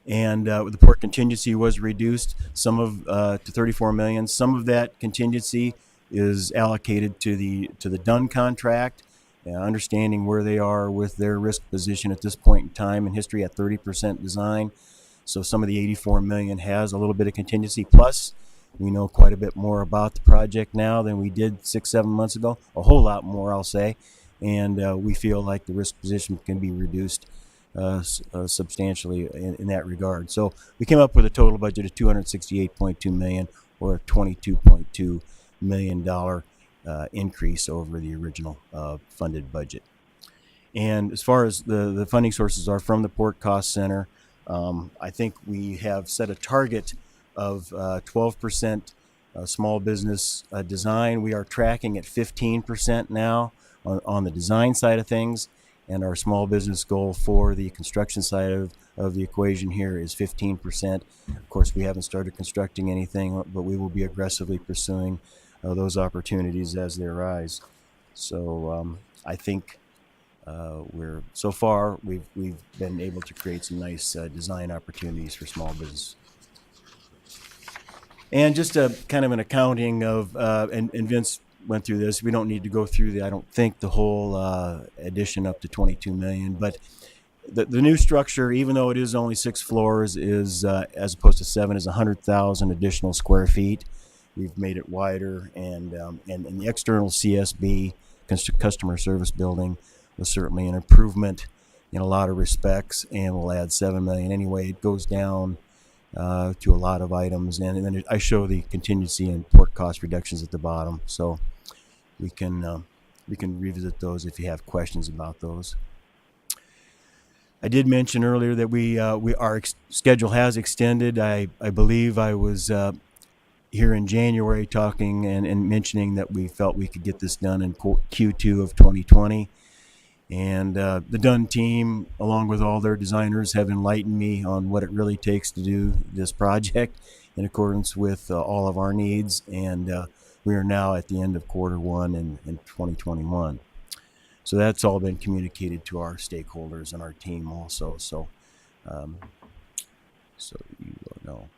Speaker 6: And the port contingency was reduced to $34 million. Some of that contingency is allocated to the Dunn contract. Understanding where they are with their risk position at this point in time in history at 30% design. So some of the $84 million has a little bit of contingency. Plus, we know quite a bit more about the project now than we did 6-7 months ago. A whole lot more, I'll say. And we feel like the risk position can be reduced substantially in that regard. So we came up with a total budget of $268.2 million, or a $22.2 million increase over the original funded budget. And as far as the funding sources are from the Port Cost Center, I think we have set a target of 12% small business design. We are tracking at 15% now on the design side of things, and our small business goal for the construction side of the equation here is 15%. Of course, we haven't started constructing anything, but we will be aggressively pursuing those opportunities as they arise. So I think so far we've been able to create some nice design opportunities for small business. And just a kind of an accounting of and Vince went through this. We don't need to go through I don't think the whole addition up to 22 million, but the new structure, even though it is only 6 floors, is as opposed to 7, is 100,000 additional square feet. We've made it wider, and the external CSB, customer service building, was certainly an improvement in a lot of respects, and will add $7 million. Anyway, it goes down to a lot of items, and then I show the contingency and port cost reductions at the bottom, so we can revisit those if you have questions about those. I did mention earlier that our schedule has extended. I believe I was here in January talking and mentioning that we felt we could get this done in Q2 of 2020. And the Dunn team, along with all their designers, have enlightened me on what it really takes to do this project in accordance with all of our needs. And we are now at the end of Q1 in 2021. So that's all been communicated to our stakeholders and our team also. So you know.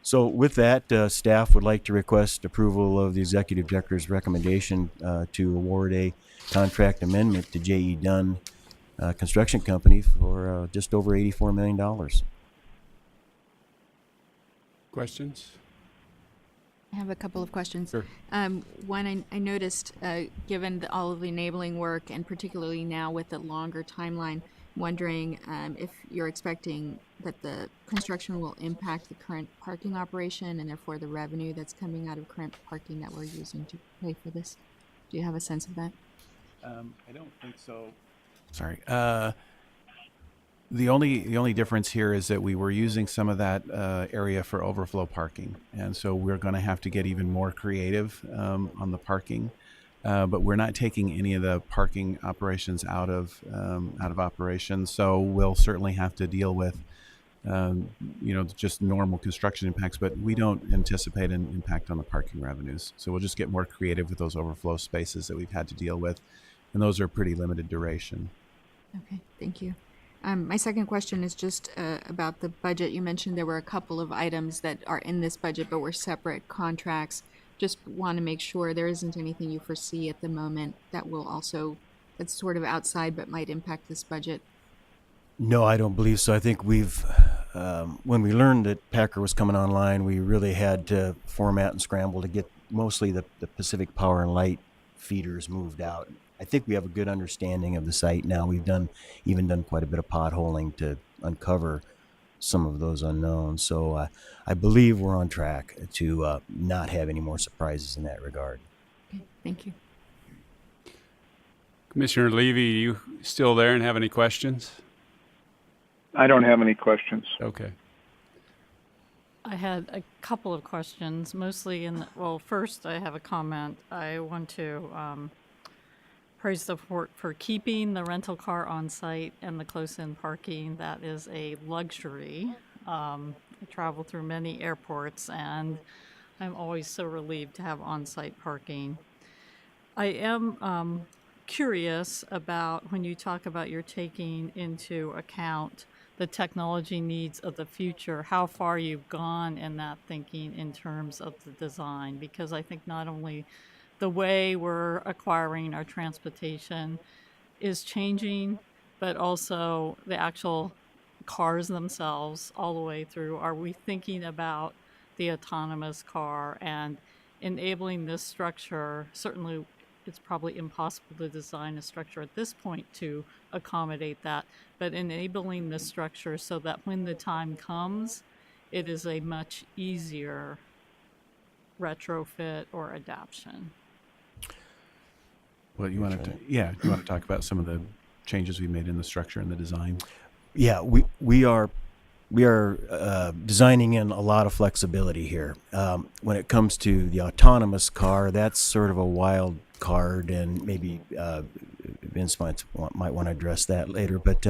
Speaker 6: So with that, staff would like to request approval of the executive director's recommendation to award a contract amendment to JE Dunn Construction Company for just over $84 million.
Speaker 1: Questions?
Speaker 9: I have a couple of questions.
Speaker 1: Sure.
Speaker 9: One, I noticed, given all of the enabling work, and particularly now with the longer timeline, wondering if you're expecting that the construction will impact the current parking operation and therefore the revenue that's coming out of current parking that we're using to pay for this. Do you have a sense of that?
Speaker 7: I don't think so. Sorry. The only difference here is that we were using some of that area for overflow parking, and so we're going to have to get even more creative on the parking. But we're not taking any of the parking operations out of operation, so we'll certainly have to deal with just normal construction impacts. But we don't anticipate an impact on the parking revenues. So we'll just get more creative with those overflow spaces that we've had to deal with, and those are pretty limited duration.
Speaker 9: Okay, thank you. My second question is just about the budget. You mentioned there were a couple of items that are in this budget but were separate contracts. Just want to make sure there isn't anything you foresee at the moment that's sort of outside but might impact this budget.
Speaker 6: No, I don't believe so. I think when we learned that PACR was coming online, we really had to format and scramble to get mostly the Pacific Power and Light feeders moved out. I think we have a good understanding of the site now. We've even done quite a bit of potholing to uncover some of those unknowns. So I believe we're on track to not have any more surprises in that regard.
Speaker 9: Okay, thank you.
Speaker 1: Commissioner Levy, are you still there and have any questions?
Speaker 2: I don't have any questions.
Speaker 1: Okay.
Speaker 10: I had a couple of questions, mostly first I have a comment. I want to praise the port for keeping the rental car on site and the close-in parking. That is a luxury. I travel through many airports, and I'm always so relieved to have on-site parking. I am curious about when you talk about you're taking into account the technology needs of the future, how far you've gone in that thinking in terms of the design, because I think not only the way we're acquiring our transportation is changing, but also the actual cars themselves all the way through. Are we thinking about the autonomous car and enabling this structure? Certainly, it's probably impossible to design a structure at this point to accommodate that, but enabling this structure so that when the time comes, it is a much easier retrofit or adaptation.
Speaker 7: Well, you want to talk about some of the changes we made in the structure and the design?
Speaker 6: Yeah, we are designing in a lot of flexibility here. When it comes to the autonomous car, that's sort of a wild card, and maybe Vince might want to address that later. But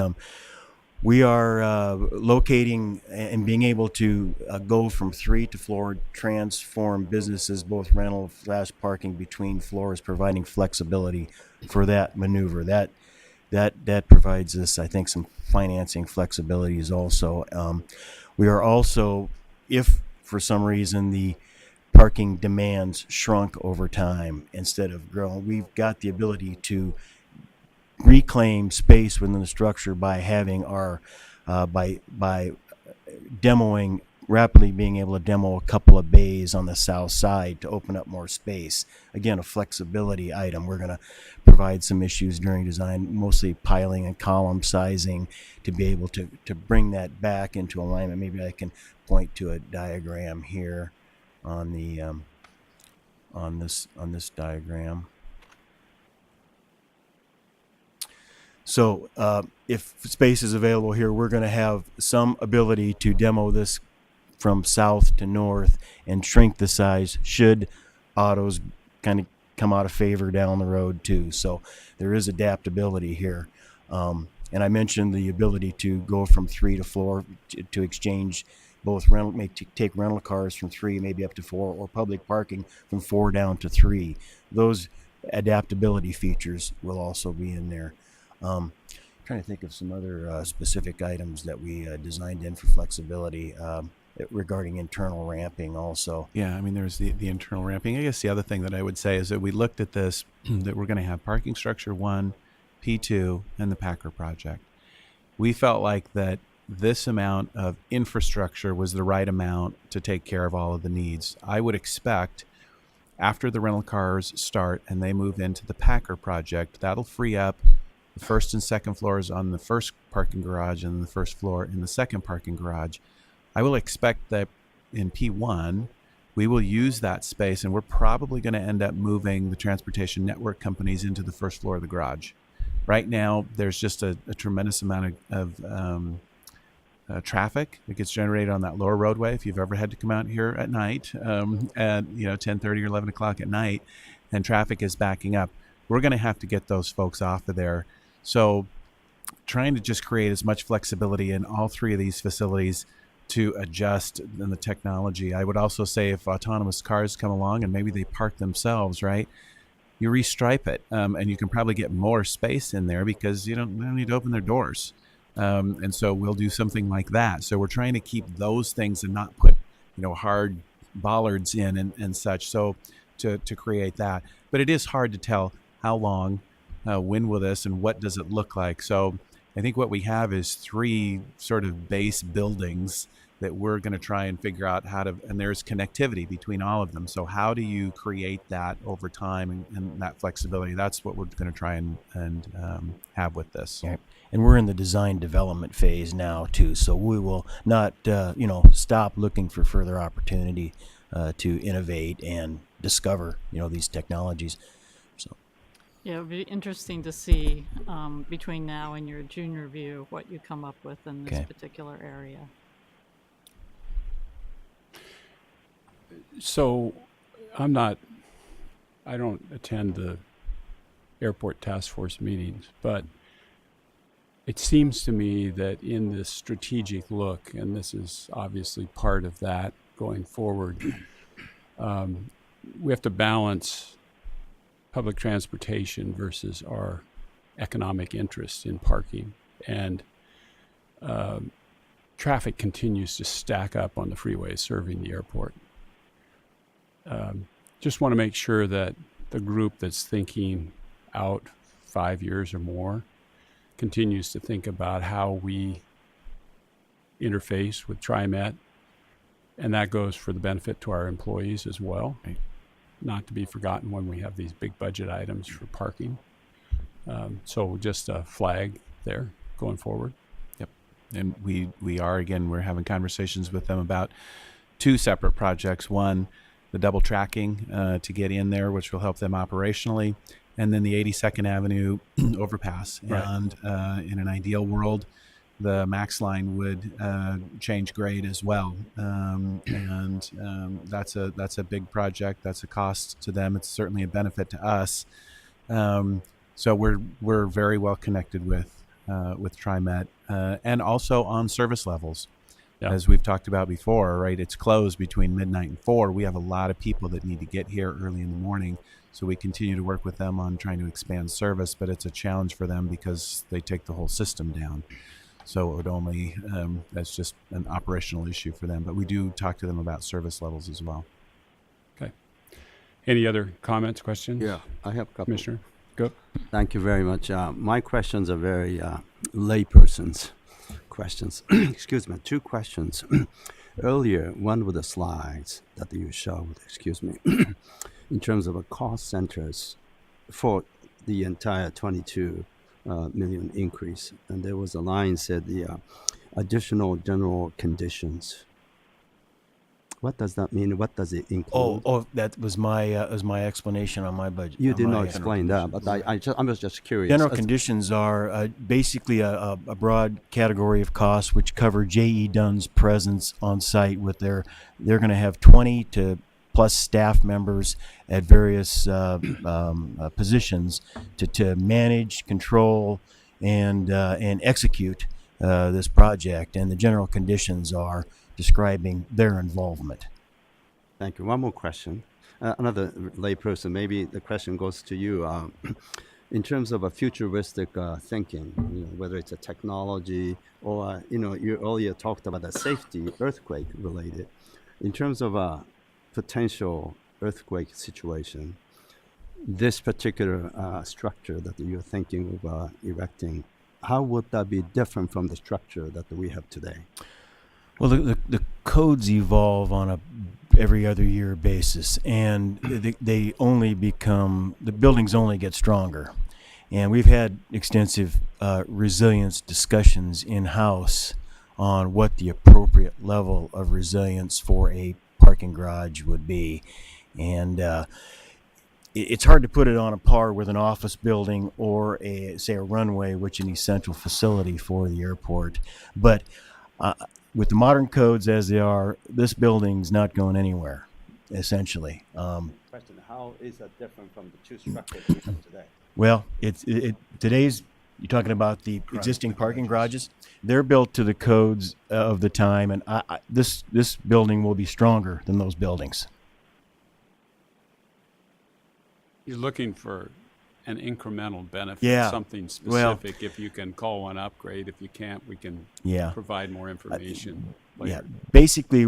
Speaker 6: we are locating and being able to go from 3 to 4, transform businesses, both rental / parking between floors, providing flexibility for that maneuver. That provides us, I think, some financing flexibilities also. We are also, if for some reason the parking demands shrunk over time instead of growing, we've got the ability to reclaim space within the structure by having our by demoing rapidly being able to demo a couple of bays on the south side to open up more space. Again, a flexibility item. We're going to provide some issues during design, mostly piling and column sizing, to be able to bring that back into alignment. Maybe I can point to a diagram here on the on this diagram. So if space is available here, we're going to have some ability to demo this from south to north and shrink the size should autos kind of come out of favor down the road too. So there is adaptability here. And I mentioned the ability to go from 3 to 4 to exchange both take rental cars from 3 maybe up to 4, or public parking from 4 down to 3. Those adaptability features will also be in there. Trying to think of some other specific items that we designed in for flexibility regarding internal ramping also.
Speaker 7: Yeah, I mean, there's the internal ramping. I guess the other thing that I would say is that we looked at this, that we're going to have parking structure 1, P2, and the PACR project. We felt like that this amount of infrastructure was the right amount to take care of all of the needs. I would expect after the rental cars start and they move into the PACR project, that'll free up the first and second floors on the first parking garage and the first floor in the second parking garage. I will expect that in P1, we will use that space, and we're probably going to end up moving the transportation network companies into the first floor of the garage. Right now, there's just a tremendous amount of traffic that gets generated on that lower roadway. If you've ever had to come out here at night, at 10:30 or 11 o'clock at night, and traffic is backing up, we're going to have to get those folks off of there. So trying to just create as much flexibility in all 3 of these facilities to adjust in the technology. I would also say if autonomous cars come along and maybe they park themselves, right, you restripe it, and you can probably get more space in there because they don't need to open their doors. And so we'll do something like that. So we're trying to keep those things and not put, hard bollards in and such. So to create that, but it is hard to tell how long, when will this, and what does it look like? So I think what we have is 3 sort of base buildings that we're going to try and figure out how to, and there's connectivity between all of them. So how do you create that over time and that flexibility? That's what we're going to try and have with this.
Speaker 6: Right. And we're in the design development phase now too. So we will not, stop looking for further opportunity to innovate and discover, these technologies. So.
Speaker 10: Yeah, it would be interesting to see between now and your junior review what you come up with in this particular area.
Speaker 1: So I don't attend the airport task force meetings, but it seems to me that in this strategic look, and this is obviously part of that going forward, we have to balance public transportation versus our economic interest in parking. And traffic continues to stack up on the freeway serving the airport. Just want to make sure that the group that's thinking out 5 years or more continues to think about how we interface with TriMet, and that goes for the benefit to our employees as well.
Speaker 7: Right.
Speaker 1: Not to be forgotten when we have these big budget items for parking. So just a flag there going forward.
Speaker 7: Yep. And we are, again, we're having conversations with them about 2 separate projects. One, the double tracking to get in there, which will help them operationally, and then the 82nd Avenue overpass.
Speaker 1: Right.
Speaker 7: And in an ideal world, the Max line would change grade as well. That's a big project. That's a cost to them. It's certainly a benefit to us. So we're very well connected with TriMet, and also on service levels. Yeah. As we've talked about before, right? It's closed between midnight and 4. We have a lot of people that need to get here early in the morning. So we continue to work with them on trying to expand service, but it's a challenge for them because they take the whole system down. So it would only, that's just an operational issue for them. But we do talk to them about service levels as well.
Speaker 1: Okay. Any other comments, questions?
Speaker 11: Yeah, I have a couple.
Speaker 1: Commissioner, go.
Speaker 11: Thank you very much. My questions are very layperson's questions. Excuse me, 2 questions. earlier, one of the slides that you showed, excuse me, in terms of a cost centers for the entire 22 million increase, and there was a line said the additional general conditions. What does that mean? What does it include?
Speaker 6: That was my explanation on my budget.
Speaker 11: You
Speaker 6: on
Speaker 11: did
Speaker 6: my
Speaker 11: not
Speaker 6: general
Speaker 11: explain that,
Speaker 6: conditions.
Speaker 11: but I was just curious.
Speaker 6: General conditions are basically a broad category of costs which cover JE Dunn's presence on site with they're going to have 20 to plus staff members at various positions to manage, control, and execute this project. And the general conditions are describing their involvement.
Speaker 11: Thank you. One more question. Another layperson, maybe the question goes to you. In terms of a futuristic thinking, whether it's a technology or, you earlier talked about the safety earthquake related. In terms of a potential earthquake situation, this particular structure that you're thinking of erecting, how would that be different from the structure that we have today?
Speaker 6: Well, the codes evolve on a every other year basis, and they only become, the buildings only get stronger. And we've had extensive resilience discussions in-house on what the appropriate level of resilience for a parking garage would be. And it's hard to put it on a par with an office building or say a runway, which is an essential facility for the airport. But with the modern codes as they are, this building's not going anywhere, essentially.
Speaker 11: Question, how is that different from the two structures we have today?
Speaker 6: Well, today's, you're talking about the existing parking garages. They're built to the codes of the time, and this building will be stronger than those buildings.
Speaker 1: You're looking for an incremental benefit,
Speaker 6: Yeah.
Speaker 1: something
Speaker 6: Well,
Speaker 1: specific. If you can call one up, great. If you can't, we can
Speaker 6: Yeah.
Speaker 1: provide more information
Speaker 6: Yeah,
Speaker 1: later.
Speaker 6: basically,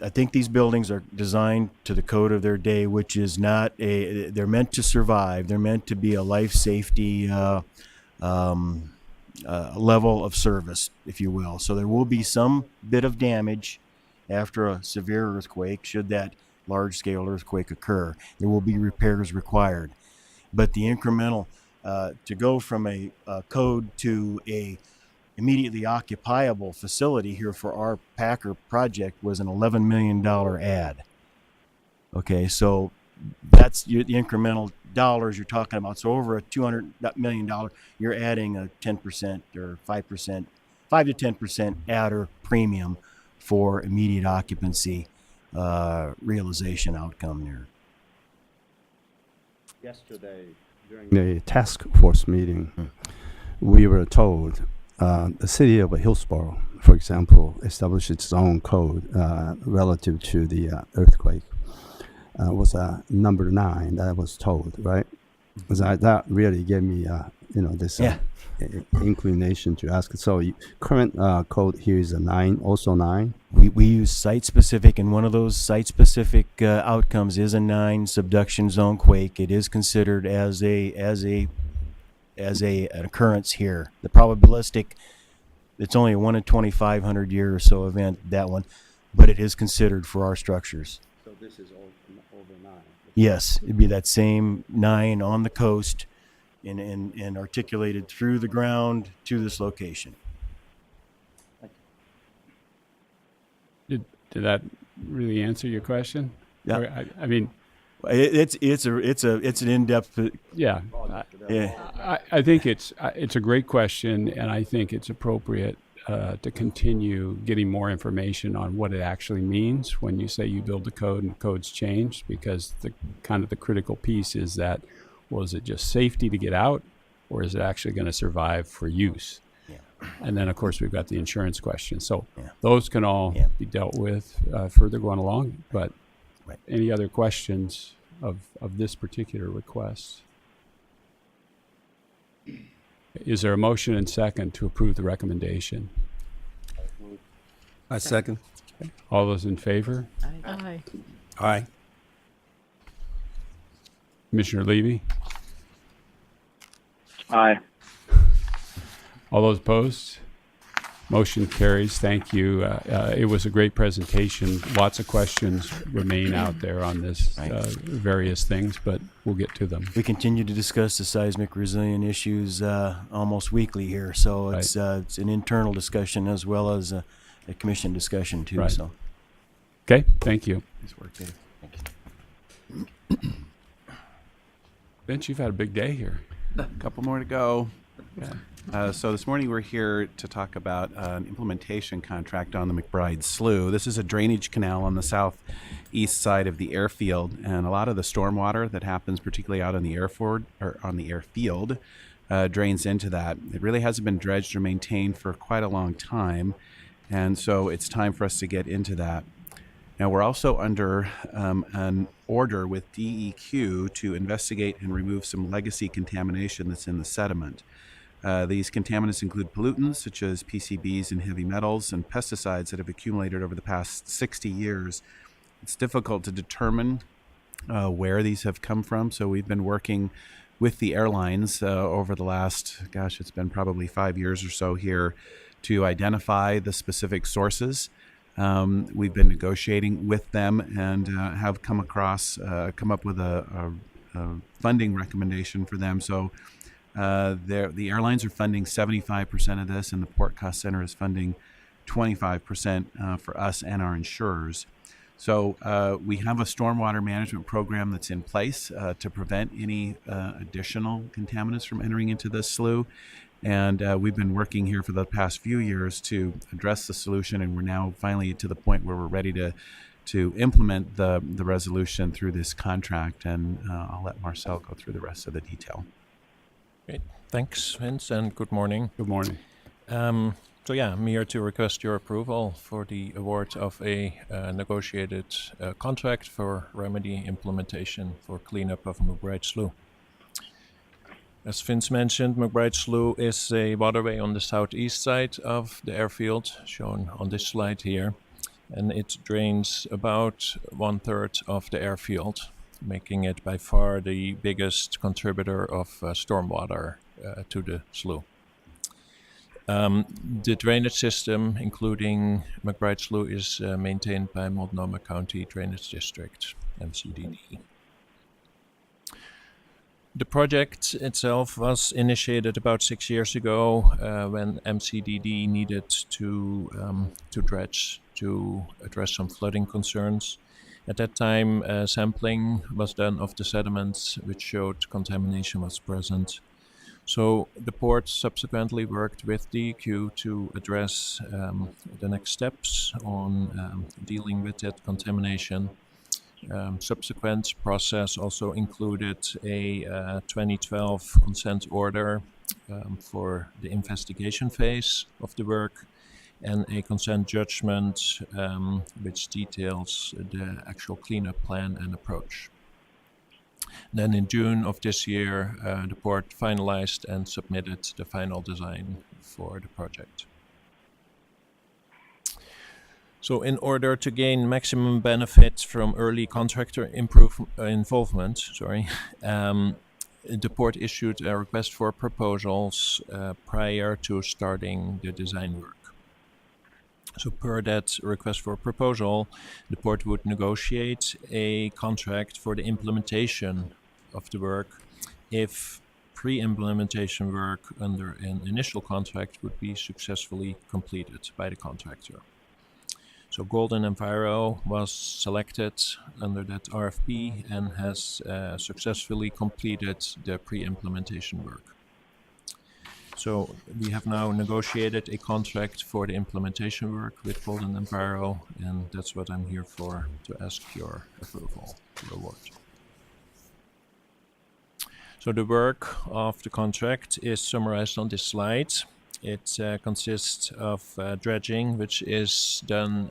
Speaker 6: I think these buildings are designed to the code of their day, which is not they're meant to survive. They're meant to be a life safety level of service, if you will. So there will be some bit of damage after a severe earthquake, should that large-scale earthquake occur. There will be repairs required. But the incremental, to go from a code to a immediately occupiable facility here for our PACR project was an $11 million add. Okay, so that's the incremental dollars you're talking about. So over a $200 million, you're adding a 10% or 5%, 5 to 10% adder premium for immediate occupancy realization outcome there.
Speaker 11: Yesterday, during the task force meeting, we were told the city of Hillsborough, for example, established its own code relative to the earthquake. Was number 9 that I was told, right? Because that really gave me, this inclination to ask. So current code here is a 9, also 9.
Speaker 6: We use site-specific, and one of those site-specific outcomes is a 9 subduction zone quake. It is considered as an occurrence here. The probabilistic, it's only a 1 in 2,500 year or so event, that one, but it is considered for our structures.
Speaker 11: So this is over 9.
Speaker 6: Yes, it'd be that same 9 on the coast and articulated through the ground to this location.
Speaker 1: Did that really answer your question?
Speaker 6: Yeah.
Speaker 1: Or, I mean,
Speaker 6: It's an in-depth.
Speaker 1: yeah.
Speaker 6: Yeah.
Speaker 1: I think it's a great question, and I think it's appropriate to continue getting more information on what it actually means when you say you build a code and codes change, because the critical piece is that, well, is it just safety to get out, or is it actually going to survive for use?
Speaker 6: Yeah.
Speaker 1: And then, of course, we've got the insurance question. So
Speaker 6: Yeah.
Speaker 1: those can all
Speaker 6: Yeah.
Speaker 1: be dealt with further going along. But
Speaker 6: Right.
Speaker 1: any other questions of this particular request? Is there a motion and second to approve the recommendation?
Speaker 3: I second.
Speaker 1: All those in favor?
Speaker 10: Aye.
Speaker 3: Aye.
Speaker 1: Commissioner Levy?
Speaker 2: Aye.
Speaker 1: All those opposed? Motion carries. Thank you. It was a great presentation. Lots of questions remain out there on this, various things, but we'll get to them.
Speaker 6: We continue to discuss the seismic resilient issues almost weekly here, so it's an internal discussion as well as a commission discussion too.
Speaker 1: Right.
Speaker 6: So,
Speaker 1: Okay, thank you.
Speaker 7: Nice work, Dave.
Speaker 1: Vince, you've had a big day here.
Speaker 7: A couple more to go. So this morning we're here to talk about an implementation contract on the McBride Slough. This is a drainage canal on the southeast side of the airfield, and a lot of the stormwater that happens, particularly out on the airfield, drains into that. It really hasn't been dredged or maintained for quite a long time, and so it's time for us to get into that. Now, we're also under an order with DEQ to investigate and remove some legacy contamination that's in the sediment. These contaminants include pollutants such as PCBs and heavy metals and pesticides that have accumulated over the past 60 years. It's difficult to determine where these have come from, so we've been working with the airlines over the last, it's been probably 5 years or so here to identify the specific sources. We've been negotiating with them and have come up with a funding recommendation for them. So the airlines are funding 75% of this, and the Port Cost Center is funding 25% for us and our insurers. So we have a stormwater management program that's in place to prevent any additional contaminants from entering into the slough. And we've been working here for the past few years to address the solution, and we're now finally to the point where we're ready to implement the resolution through this contract. And I'll let Marcel go through the rest of the detail.
Speaker 12: Great. Thanks, Vince, and good morning.
Speaker 1: Good morning.
Speaker 12: I'm here to request your approval for the award of a negotiated contract for remedy implementation for cleanup of McBride Slough. As Vince mentioned, McBride Slough is a waterway on the southeast side of the airfield, shown on this slide here, and it drains about 1/3 of the airfield, making it by far the biggest contributor of stormwater to the slough. The drainage system, including McBride Slough, is maintained by Multnomah County Drainage District, MCDD. The project itself was initiated about 6 years ago when MCDD needed to dredge to address some flooding concerns. At that time, sampling was done of the sediments, which showed contamination was present. So the port subsequently worked with DEQ to address the next steps on dealing with that contamination. Subsequent process also included a 2012 consent order for the investigation phase of the work and a consent judgment which details the actual cleanup plan and approach. Then in June of this year, the port finalized and submitted the final design for the project. So in order to gain maximum benefits from early contractor involvement, the port issued a request for proposals prior to starting the design work. So per that request for proposal, the port would negotiate a contract for the implementation of the work if pre-implementation work under an initial contract would be successfully completed by the contractor. So Golden Enviro was selected under that RFP and has successfully completed the pre-implementation work. So we have now negotiated a contract for the implementation work with Golden Enviro, and that's what I'm here for, to ask your approval to award. So the work of the contract is summarized on this slide. It consists of dredging, which is done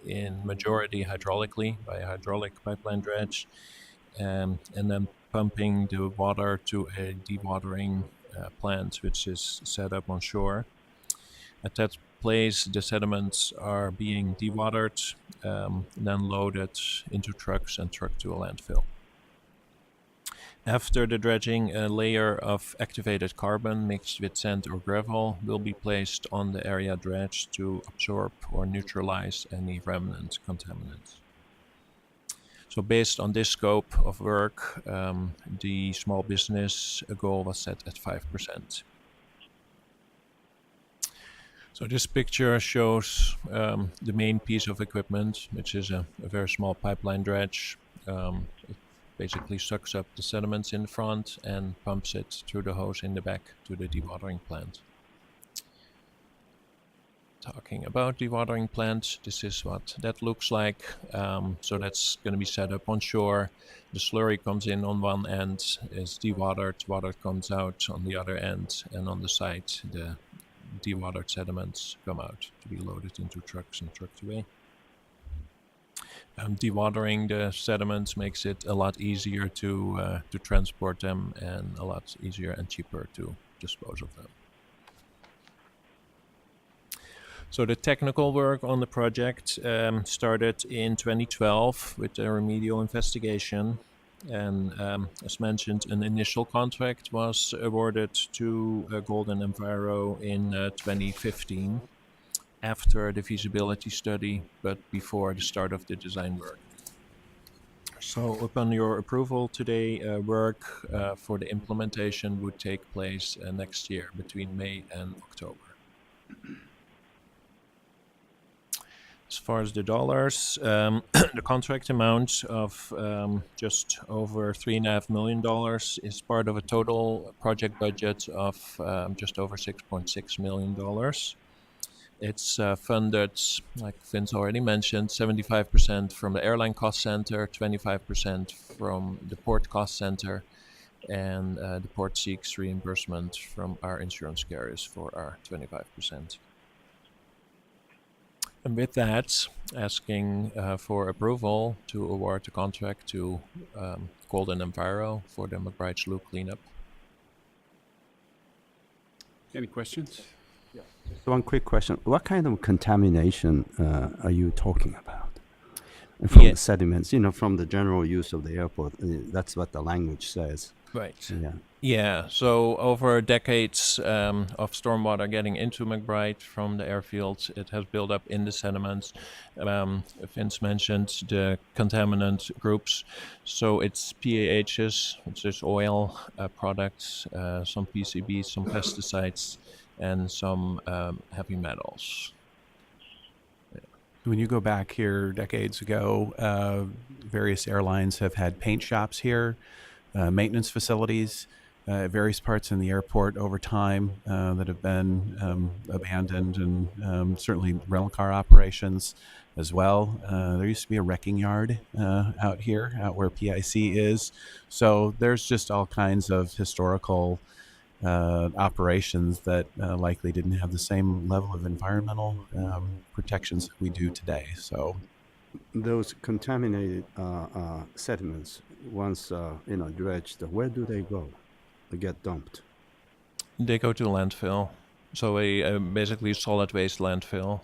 Speaker 12: in majority hydraulically by a hydraulic pipeline dredge, and then pumping the water to a dewatering plant, which is set up on shore. At that place, the sediments are being dewatered, then loaded into trucks and trucked to a landfill. After the dredging, a layer of activated carbon mixed with sand or gravel will be placed on the area dredged to absorb or neutralize any remnant contaminants. So based on this scope of work, the small business goal was set at 5%. So this picture shows the main piece of equipment, which is a very small pipeline dredge. It basically sucks up the sediments in the front and pumps it through the hose in the back to the dewatering plant. Talking about dewatering plant, this is what that looks like. So that's going to be set up on shore. The slurry comes in on one end, is dewatered, water comes out on the other end, and on the side the dewatered sediments come out to be loaded into trucks and trucked away. Dewatering the sediments makes it a lot easier to transport them and a lot easier and cheaper to dispose of them. So the technical work on the project started in 2012 with a remedial investigation. And as mentioned, an initial contract was awarded to Golden Enviro in 2015 after the feasibility study, but before the start of the design work. So upon your approval today, work for the implementation would take place next year between May and October. As far as the dollars, the contract amount of just over $3.5 million is part of a total project budget of just over $6.6 million. It's funded, like Vince already mentioned, 75% from the airline cost center, 25% from the port cost center, and the port seeks reimbursement from our insurance carriers for our 25%. And with that, asking for approval to award the contract to Golden Enviro for the McBride Slough cleanup.
Speaker 1: Any questions?
Speaker 11: One quick question. What kind of contamination are you talking about? From the sediments, from the general use of the airport. That's what the language says.
Speaker 12: Right.
Speaker 11: Yeah.
Speaker 12: Yeah. So over decades of stormwater getting into McBride from the airfield, it has built up in the sediments. Vince mentioned the contaminant groups. So it's PAHs, which is oil products, some PCBs, some pesticides, and some heavy metals.
Speaker 7: When you go back here decades ago, various airlines have had paint shops here, maintenance facilities, various parts in the airport over time that have been abandoned, and certainly rental car operations as well. There used to be a wrecking yard out here, out where PIC is. So there's just all kinds of historical operations that likely didn't have the same level of environmental protections that we do today. So
Speaker 11: those contaminated sediments, once dredged, where do they go? They get dumped.
Speaker 12: They go to landfill. So a basically solid waste landfill.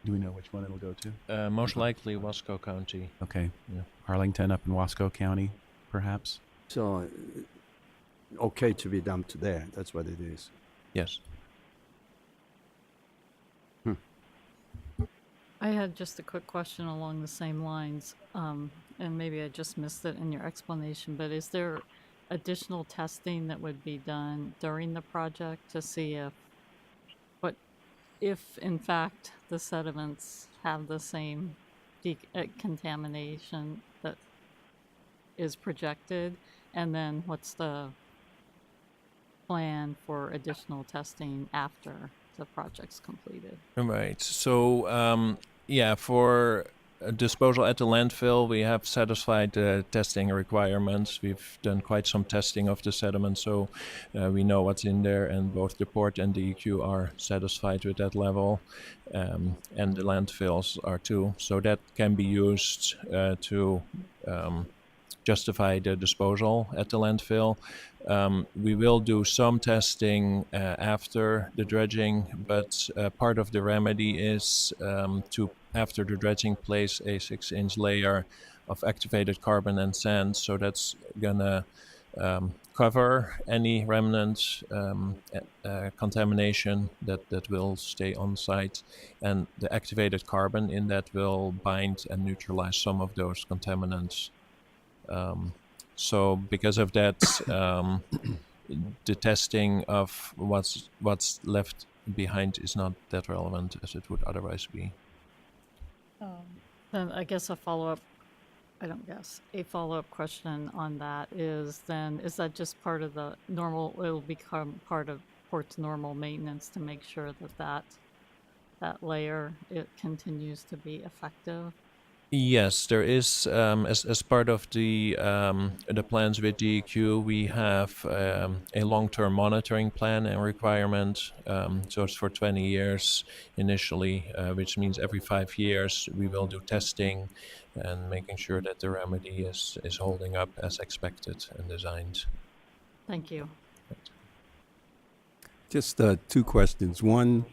Speaker 7: do we know which one it'll go to?
Speaker 12: Most likely Wasco County.
Speaker 7: Okay.
Speaker 12: Yeah.
Speaker 7: Arlington up in Wasco County, perhaps?
Speaker 11: So, okay to be dumped there. That's what it is.
Speaker 12: Yes.
Speaker 10: I had just a quick question along the same lines, and maybe I just missed it in your explanation, but is there additional testing that would be done during the project to see if in fact the sediments have the same contamination that is projected, and then what's the plan for additional testing after the project's completed?
Speaker 12: Right. So, for disposal at the landfill, we have satisfied the testing requirements. We've done quite some testing of the sediment, so we know what's in there, and both the port and the EQ are satisfied with that level, and the landfills are too. So that can be used to justify the disposal at the landfill. We will do some testing after the dredging, but part of the remedy is to, after the dredging, place a 6-inch layer of activated carbon and sand. So that's gonna cover any remnant contamination that will stay on site, and the activated carbon in that will bind and neutralize some of those contaminants. So because of that, the testing of what's left behind is not that relevant as it would otherwise be.
Speaker 10: Then I guess a follow-up question on that is then, is that just part of the normal, it'll become part of Port's normal maintenance to make sure that layer, it continues to be effective?
Speaker 12: Yes, there is, as part of the plans with DEQ, we have a long-term monitoring plan and requirement. So it's for 20 years initially, which means every 5 years we will do testing and making sure that the remedy is holding up as expected and designed.
Speaker 10: Thank you.
Speaker 3: Just two questions. One,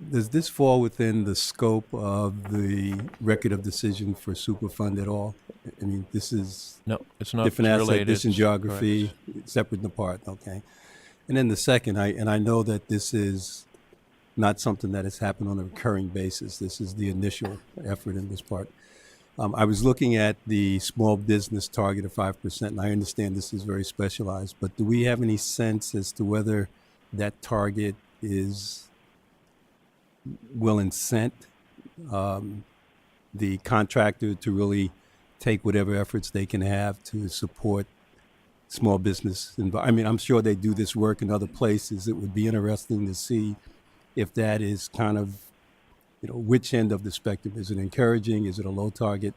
Speaker 3: does this fall within the scope of the record of decision for Superfund at all? I mean, this is
Speaker 12: No, it's not
Speaker 3: different asset,
Speaker 12: related.
Speaker 3: this in geography,
Speaker 12: Correct.
Speaker 3: separate and apart, okay. And then the second, I know that this is not something that has happened on a recurring basis. This is the initial effort in this part. I was looking at the small business target of 5%, and I understand this is very specialized, but do we have any sense as to whether that target will incent the contractor to really take whatever efforts they can have to support small business? I mean, I'm sure they do this work in other places. It would be interesting to see if that is kind of, which end of the spectrum. Is it encouraging? Is it a low target?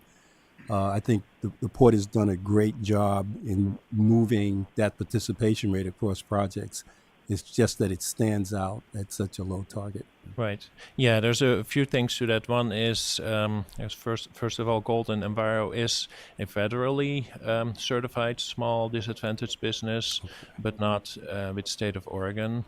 Speaker 3: I think the port has done a great job in moving that participation rate across projects. It's just that it stands out at such a low target.
Speaker 12: Right. Yeah, there's a few things to that. One is, first of all, Golden Enviro is a federally certified small disadvantaged business, but not with state of Oregon.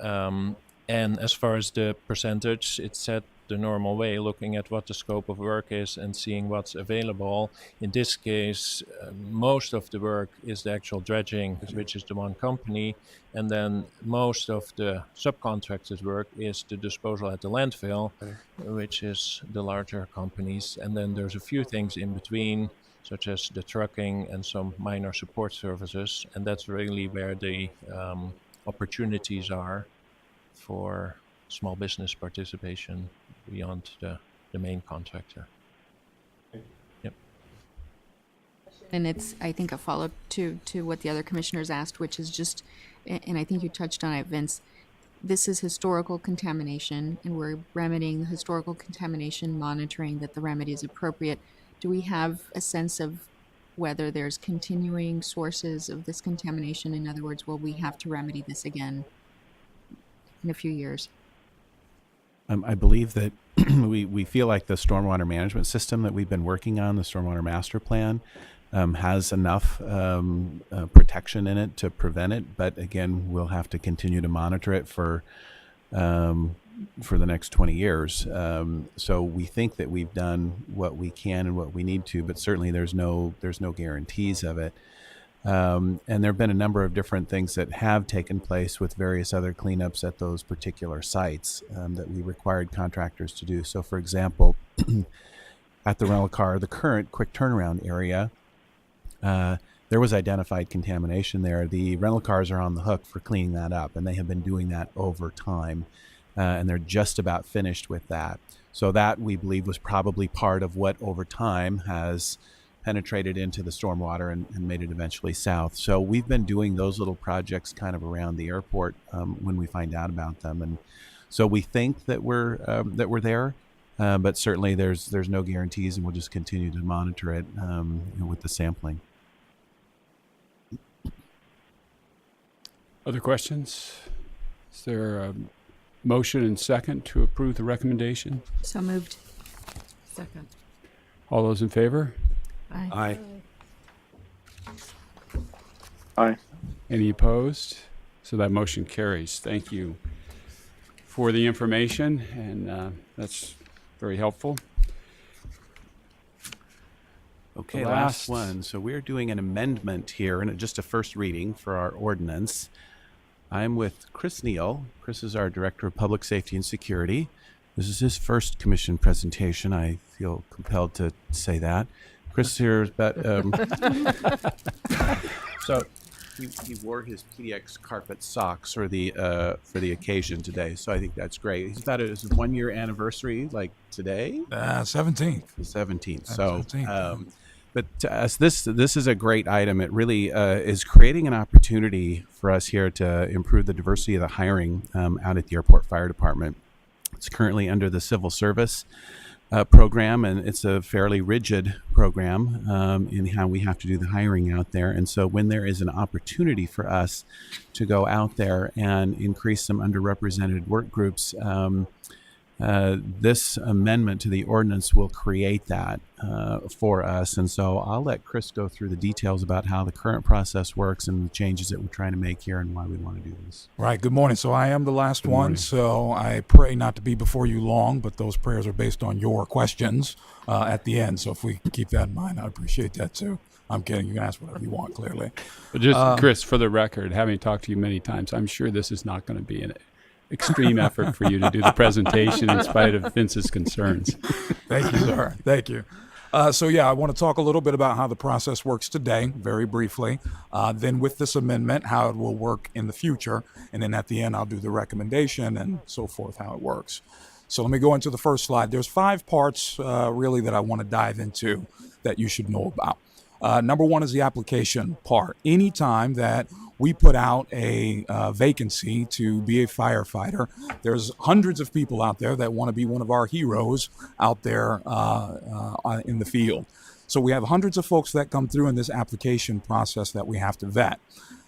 Speaker 12: And as far as the percentage, it's set the normal way, looking at what the scope of work is and seeing what's available. In this case, most of the work is the actual dredging, which is the one company, and then most of the subcontracted work is the disposal at the landfill, which is the larger companies. And then there's a few things in between, such as the trucking and some minor support services, and that's really where the opportunities are for small business participation beyond the main contractor. Yep.
Speaker 9: And it's, I think, a follow-up to what the other commissioners asked, which is just, and I think you touched on it, Vince, this is historical contamination, and we're remedying the historical contamination, monitoring that the remedy is appropriate. Do we have a sense of whether there's continuing sources of this contamination? In other words, will we have to remedy this again in a few years?
Speaker 7: I believe that we feel like the stormwater management system that we've been working on, the stormwater master plan, has enough protection in it to prevent it. But again, we'll have to continue to monitor it for the next 20 years. So we think that we've done what we can and what we need to, but certainly there's no guarantees of it. And there have been a number of different things that have taken place with various other cleanups at those particular sites that we required contractors to do. So, for example, at the rental car, the current quick turnaround area, there was identified contamination there. The rental cars are on the hook for cleaning that up, and they have been doing that over time, and they're just about finished with that. So that, we believe, was probably part of what over time has penetrated into the stormwater and made it eventually south. So we've been doing those little projects kind of around the airport when we find out about them, and so we think that we're there, but certainly there's no guarantees, and we'll just continue to monitor it with the sampling.
Speaker 1: Other questions? Is there a motion and second to approve the recommendation?
Speaker 9: So moved.
Speaker 10: Second.
Speaker 1: All those in favor?
Speaker 9: Aye.
Speaker 2: Aye.
Speaker 1: Any opposed? So that motion carries. Thank you for the information, and that's very helpful.
Speaker 7: Okay,
Speaker 1: The
Speaker 7: last
Speaker 1: last-
Speaker 7: one. So we're doing an amendment here, and just a first reading for our ordinance. I'm with Chris Neal. Chris is our Director of Public Safety and Security. This is his first commission presentation. I feel compelled to say that. Chris here, but so he wore his PDX carpet socks for the occasion today. So I think that's great. He's about his 1 year anniversary, like today.
Speaker 13: 17th.
Speaker 7: The 17th.
Speaker 13: Yeah,
Speaker 7: So,
Speaker 13: 17th.
Speaker 7: but to us, this is a great item. It really is creating an opportunity for us here to improve the diversity of the hiring out at the Airport Fire Department. It's currently under the Civil Service program, and it's a fairly rigid program in how we have to do the hiring out there. And so when there is an opportunity for us to go out there and increase some underrepresented work groups, this amendment to the ordinance will create that for us. And so I'll let Chris go through the details about how the current process works and the changes that we're trying to make here and why we want to do this.
Speaker 13: Right. Good morning. So I am the last one.
Speaker 1: morning.
Speaker 13: So I pray not to be before you long, but those prayers are based on your questions at the end. So if we keep that in mind, I'd appreciate that too. I'm kidding. You can ask whatever you want, clearly.
Speaker 1: But just, Chris, for the record, having talked to you many times, I'm sure this is not going to be an extreme effort for you to do the presentation in spite of Vince's concerns.
Speaker 13: Thank you, sir. Thank you. So yeah, I want to talk a little bit about how the process works today, very briefly. Then with this amendment, how it will work in the future. And then at the end, I'll do the recommendation and so forth, how it works. So let me go into the first slide. There's 5 parts really that I want to dive into that you should know about. Number 1 is the application part. Anytime that we put out a vacancy to be a firefighter, there's hundreds of people out there that want to be one of our heroes out there in the field. So we have hundreds of folks that come through in this application process that we have to vet.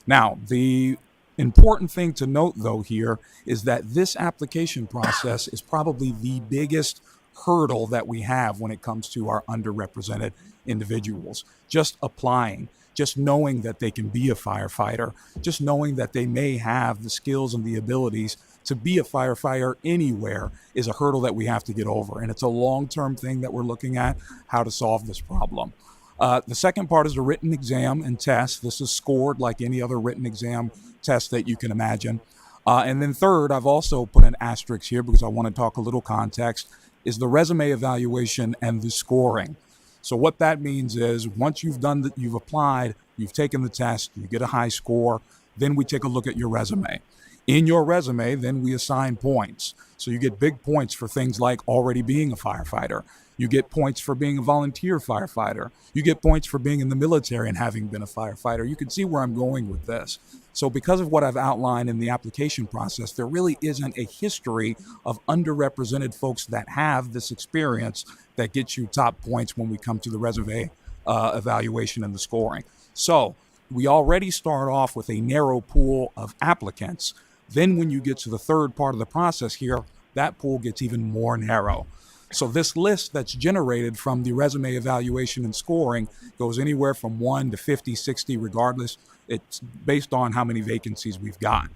Speaker 13: Now, the important thing to note, though, here is that this application process is probably the biggest hurdle that we have when it comes to our underrepresented individuals. Just applying, just knowing that they can be a firefighter, just knowing that they may have the skills and the abilities to be a firefighter anywhere is a hurdle that we have to get over. And it's a long-term thing that we're looking at, how to solve this problem. The second part is the written exam and test. This is scored like any other written exam test that you can imagine. And then third, I've also put an asterisk here because I want to talk a little context, is the resume evaluation and the scoring. So what that means is once you've done that, you've applied, you've taken the test, you get a high score, then we take a look at your resume. In your resume, then we assign points. So you get big points for things like already being a firefighter. You get points for being a volunteer firefighter. You get points for being in the military and having been a firefighter. You can see where I'm going with this. So because of what I've outlined in the application process, there really isn't a history of underrepresented folks that have this experience that gets you top points when we come to the resume evaluation and the scoring. So we already start off with a narrow pool of applicants. Then when you get to the third part of the process here, that pool gets even more narrow. So this list that's generated from the resume evaluation and scoring goes anywhere from 1 to 50, 60, regardless. It's based on how many vacancies we've got.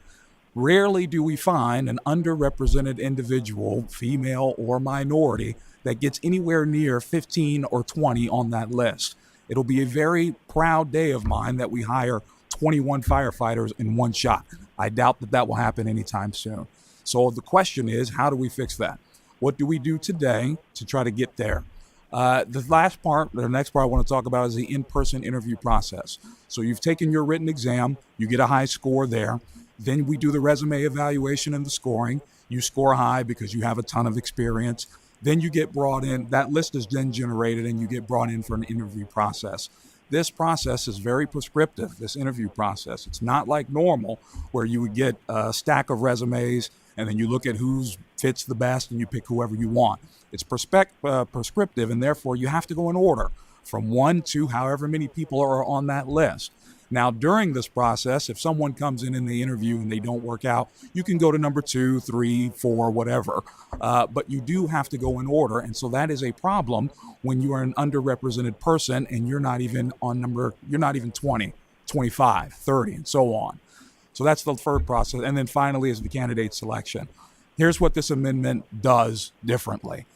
Speaker 13: Rarely do we find an underrepresented individual, female or minority, that gets anywhere near 15 or 20 on that list. It'll be a very proud day of mine that we hire 21 firefighters in one shot. I doubt that that will happen anytime soon. So the question is, how do we fix that? What do we do today to try to get there? The next part I want to talk about is the in-person interview process. So you've taken your written exam, you get a high score there. Then we do the resume evaluation and the scoring. You score high because you have a ton of experience. Then you get brought in, that list is then generated and you get brought in for an interview process. This process is very prescriptive, this interview process. It's not like normal where you would get a stack of resumes and then you look at who fits the best and you pick whoever you want. It's prescriptive, and therefore you have to go in order from 1 to however many people are on that list. Now, during this process, if someone comes in the interview and they don't work out, you can go to number 2, 3, 4, whatever. But you do have to go in order. And so that is a problem when you are an underrepresented person and you're not even 20, 25, 30, and so on. So that's the third process. And then finally is the candidate selection. Here's what this amendment does differently.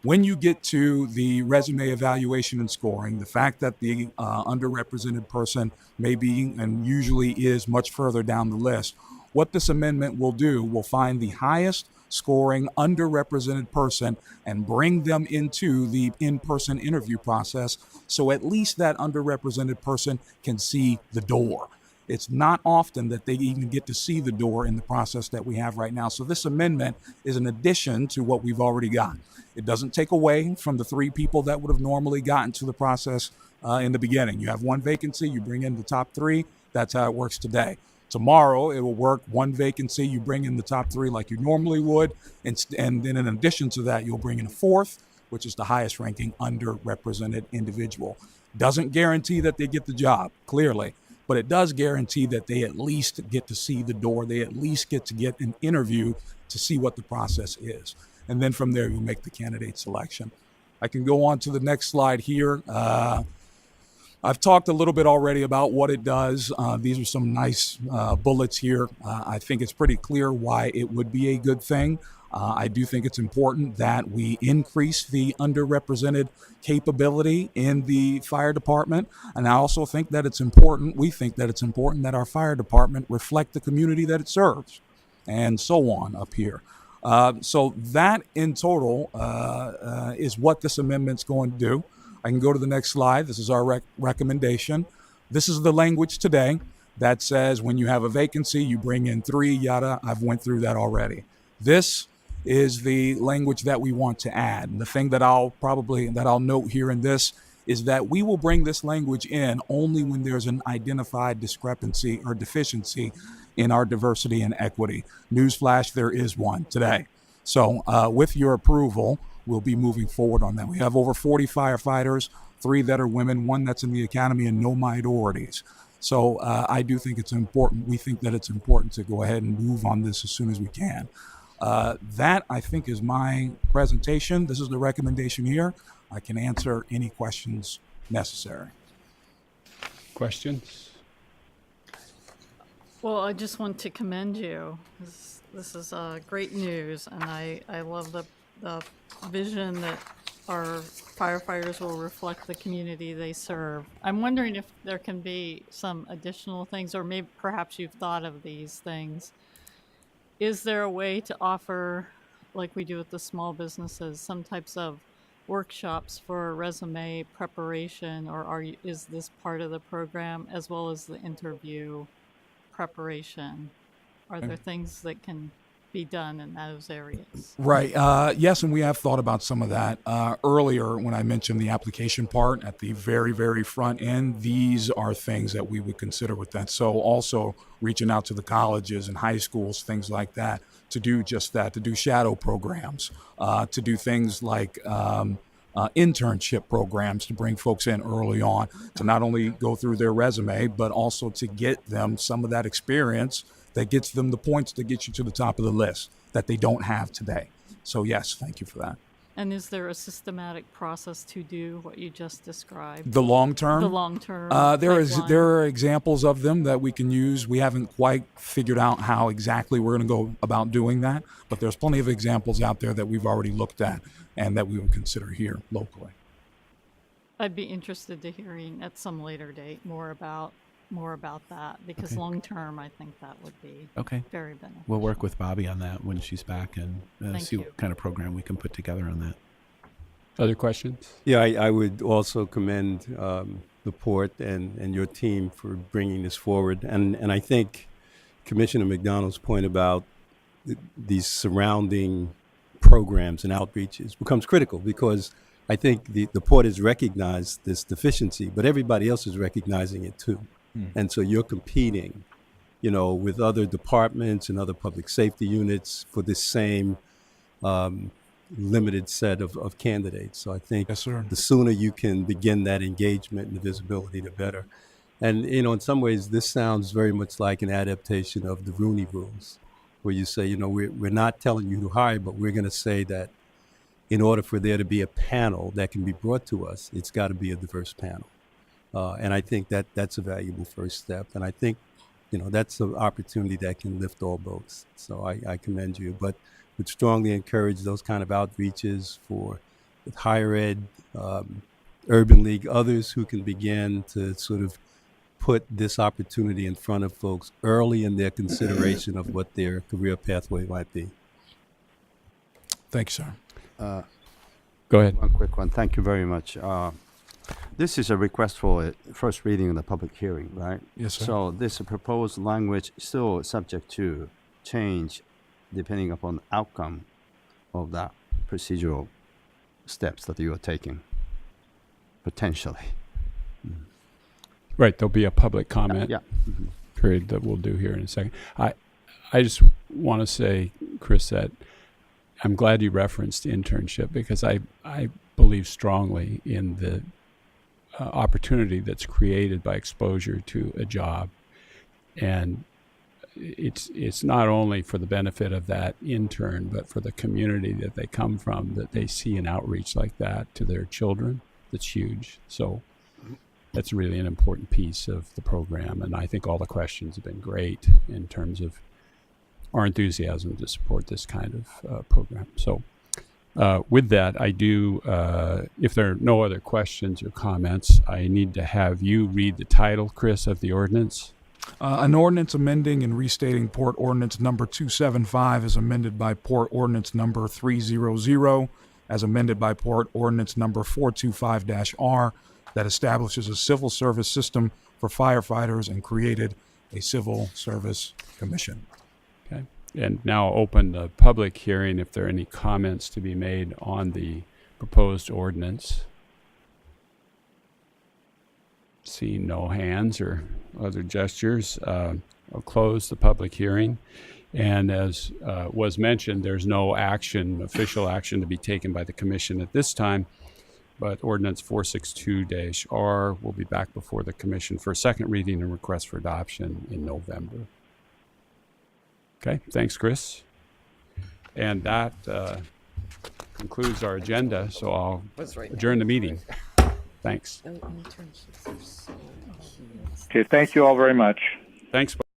Speaker 13: When you get to the resume evaluation and scoring, the fact that the underrepresented person may be and usually is much further down the list, what this amendment will do will find the highest scoring underrepresented person and bring them into the in-person interview process, so at least that underrepresented person can see the door. It's not often that they even get to see the door in the process that we have right now. So this amendment is an addition to what we've already got. It doesn't take away from the 3 people that would have normally gotten to the process in the beginning. You have 1 vacancy, you bring in the top 3. That's how it works today. Tomorrow, it will work 1 vacancy, you bring in the top 3 like you normally would. And then in addition to that, you'll bring in a 4th, which is the highest ranking underrepresented individual. Doesn't guarantee that they get the job, clearly. But it does guarantee that they at least get to see the door. They at least get to get an interview to see what the process is. And then from there, you make the candidate selection. I can go on to the next slide here. I've talked a little bit already about what it does. These are some nice bullets here. I think it's pretty clear why it would be a good thing. I do think it's important that we increase the underrepresented capability in the fire department. And I also think that it's important, we think that it's important that our fire department reflect the community that it serves, and so on up here. So that in total is what this amendment's going to do. I can go to the next slide. This is our recommendation. This is the language today that says when you have a vacancy, you bring in 3, yada. I've went through that already. This is the language that we want to add. And the thing that I'll note here in this is that we will bring this language in only when there's an identified discrepancy or deficiency in our diversity and equity. Newsflash, there is one today. So with your approval, we'll be moving forward on that. We have over 40 firefighters, 3 that are women, 1 that's in the academy, and no minorities. So I do think it's important. We think that it's important to go ahead and move on this as soon as we can. That, I think, is my presentation. This is the recommendation here. I can answer any questions necessary.
Speaker 1: Questions?
Speaker 10: Well, I just want to commend you. This is great news, and I love the vision that our firefighters will reflect the community they serve. I'm wondering if there can be some additional things, or maybe perhaps you've thought of these things. Is there a way to offer, like we do with the small businesses, some types of workshops for resume preparation, or is this part of the program as well as the interview preparation? Are there things that can be done in those areas?
Speaker 13: Right. Yes, and we have thought about some of that. Earlier, when I mentioned the application part at the very, very front end, these are things that we would consider with that. So also reaching out to the colleges and high schools, things like that, to do just that, to do shadow programs, to do things like internship programs to bring folks in early on, to not only go through their resume, but also to get them some of that experience that gets them the points to get you to the top of the list that they don't have today. So yes, thank you for that.
Speaker 10: And is there a systematic process to do what you just described?
Speaker 13: The long term?
Speaker 10: The long term.
Speaker 13: There are examples of them that we can use. We haven't quite figured out how exactly we're going to go about doing that, but there's plenty of examples out there that we've already looked at and that we would consider here locally.
Speaker 10: I'd be interested to hearing at some later date more about that, because
Speaker 7: Okay.
Speaker 10: long term I think that would be
Speaker 7: Okay.
Speaker 10: very beneficial.
Speaker 7: We'll work with Bobby on that when she's back and
Speaker 10: Thank
Speaker 7: see
Speaker 10: you.
Speaker 7: what kind of program we can put together on that.
Speaker 1: Other questions?
Speaker 3: Yeah, I would also commend the port and your team for bringing this forward. And I think Commissioner McDonald's point about these surrounding programs and outreaches becomes critical, because I think the port has recognized this deficiency, but everybody else is recognizing it too. And so you're competing, with other departments and other public safety units for this same limited set of candidates. So I think
Speaker 13: Yes, sir.
Speaker 3: the sooner you can begin that engagement and visibility, the better. And, in some ways, this sounds very much like an adaptation of the Rooney Rules, where you say, we're not telling you to hire, but we're going to say that in order for there to be a panel that can be brought to us, it's got to be a diverse panel. And I think that's a valuable first step. And I think, that's an opportunity that can lift all boats. So I commend you, but would strongly encourage those kind of outreaches for with higher ed, Urban League, others who can begin to sort of put this opportunity in front of folks early in their consideration of what their career pathway might be.
Speaker 13: Thank you, sir.
Speaker 1: Go ahead.
Speaker 11: One quick one. Thank you very much. This is a request for a first reading in the public hearing, right?
Speaker 13: Yes, sir.
Speaker 11: So this proposed language still subject to change depending upon the outcome of that procedural steps that you are taking, potentially.
Speaker 1: Right, there'll be a public comment
Speaker 11: Yeah. Mhm.
Speaker 1: period that we'll do here in a second. I just want to say, Chris, that I'm glad you referenced internship because I believe strongly in the opportunity that's created by exposure to a job, and it's not only for the benefit of that intern, but for the community that they come from, that they see an outreach like that to their children. That's huge. So that's really an important piece of the program, and I think all the questions have been great in terms of our enthusiasm to support this kind of program. So with that, I do, if there are no other questions or comments, I need to have you read the title, Chris, of the ordinance.
Speaker 13: An ordinance amending and restating Port Ordinance number 275 as amended by Port Ordinance number 300 as amended by Port Ordinance number 425-R that establishes a civil service system for firefighters and created a civil service commission.
Speaker 1: Okay. And now open the public hearing if there are any comments to be made on the proposed ordinance. See no hands or other gestures. I'll close the public hearing. And as was mentioned, there's no action, official action to be taken by the commission at this time, but ordinance 462-R will be back before the commission for a second reading and request for adoption in November. Okay, thanks, Chris. And that concludes our agenda, so I'll adjourn the meeting. Thanks.
Speaker 2: Okay, thank you all very much.
Speaker 1: Thanks.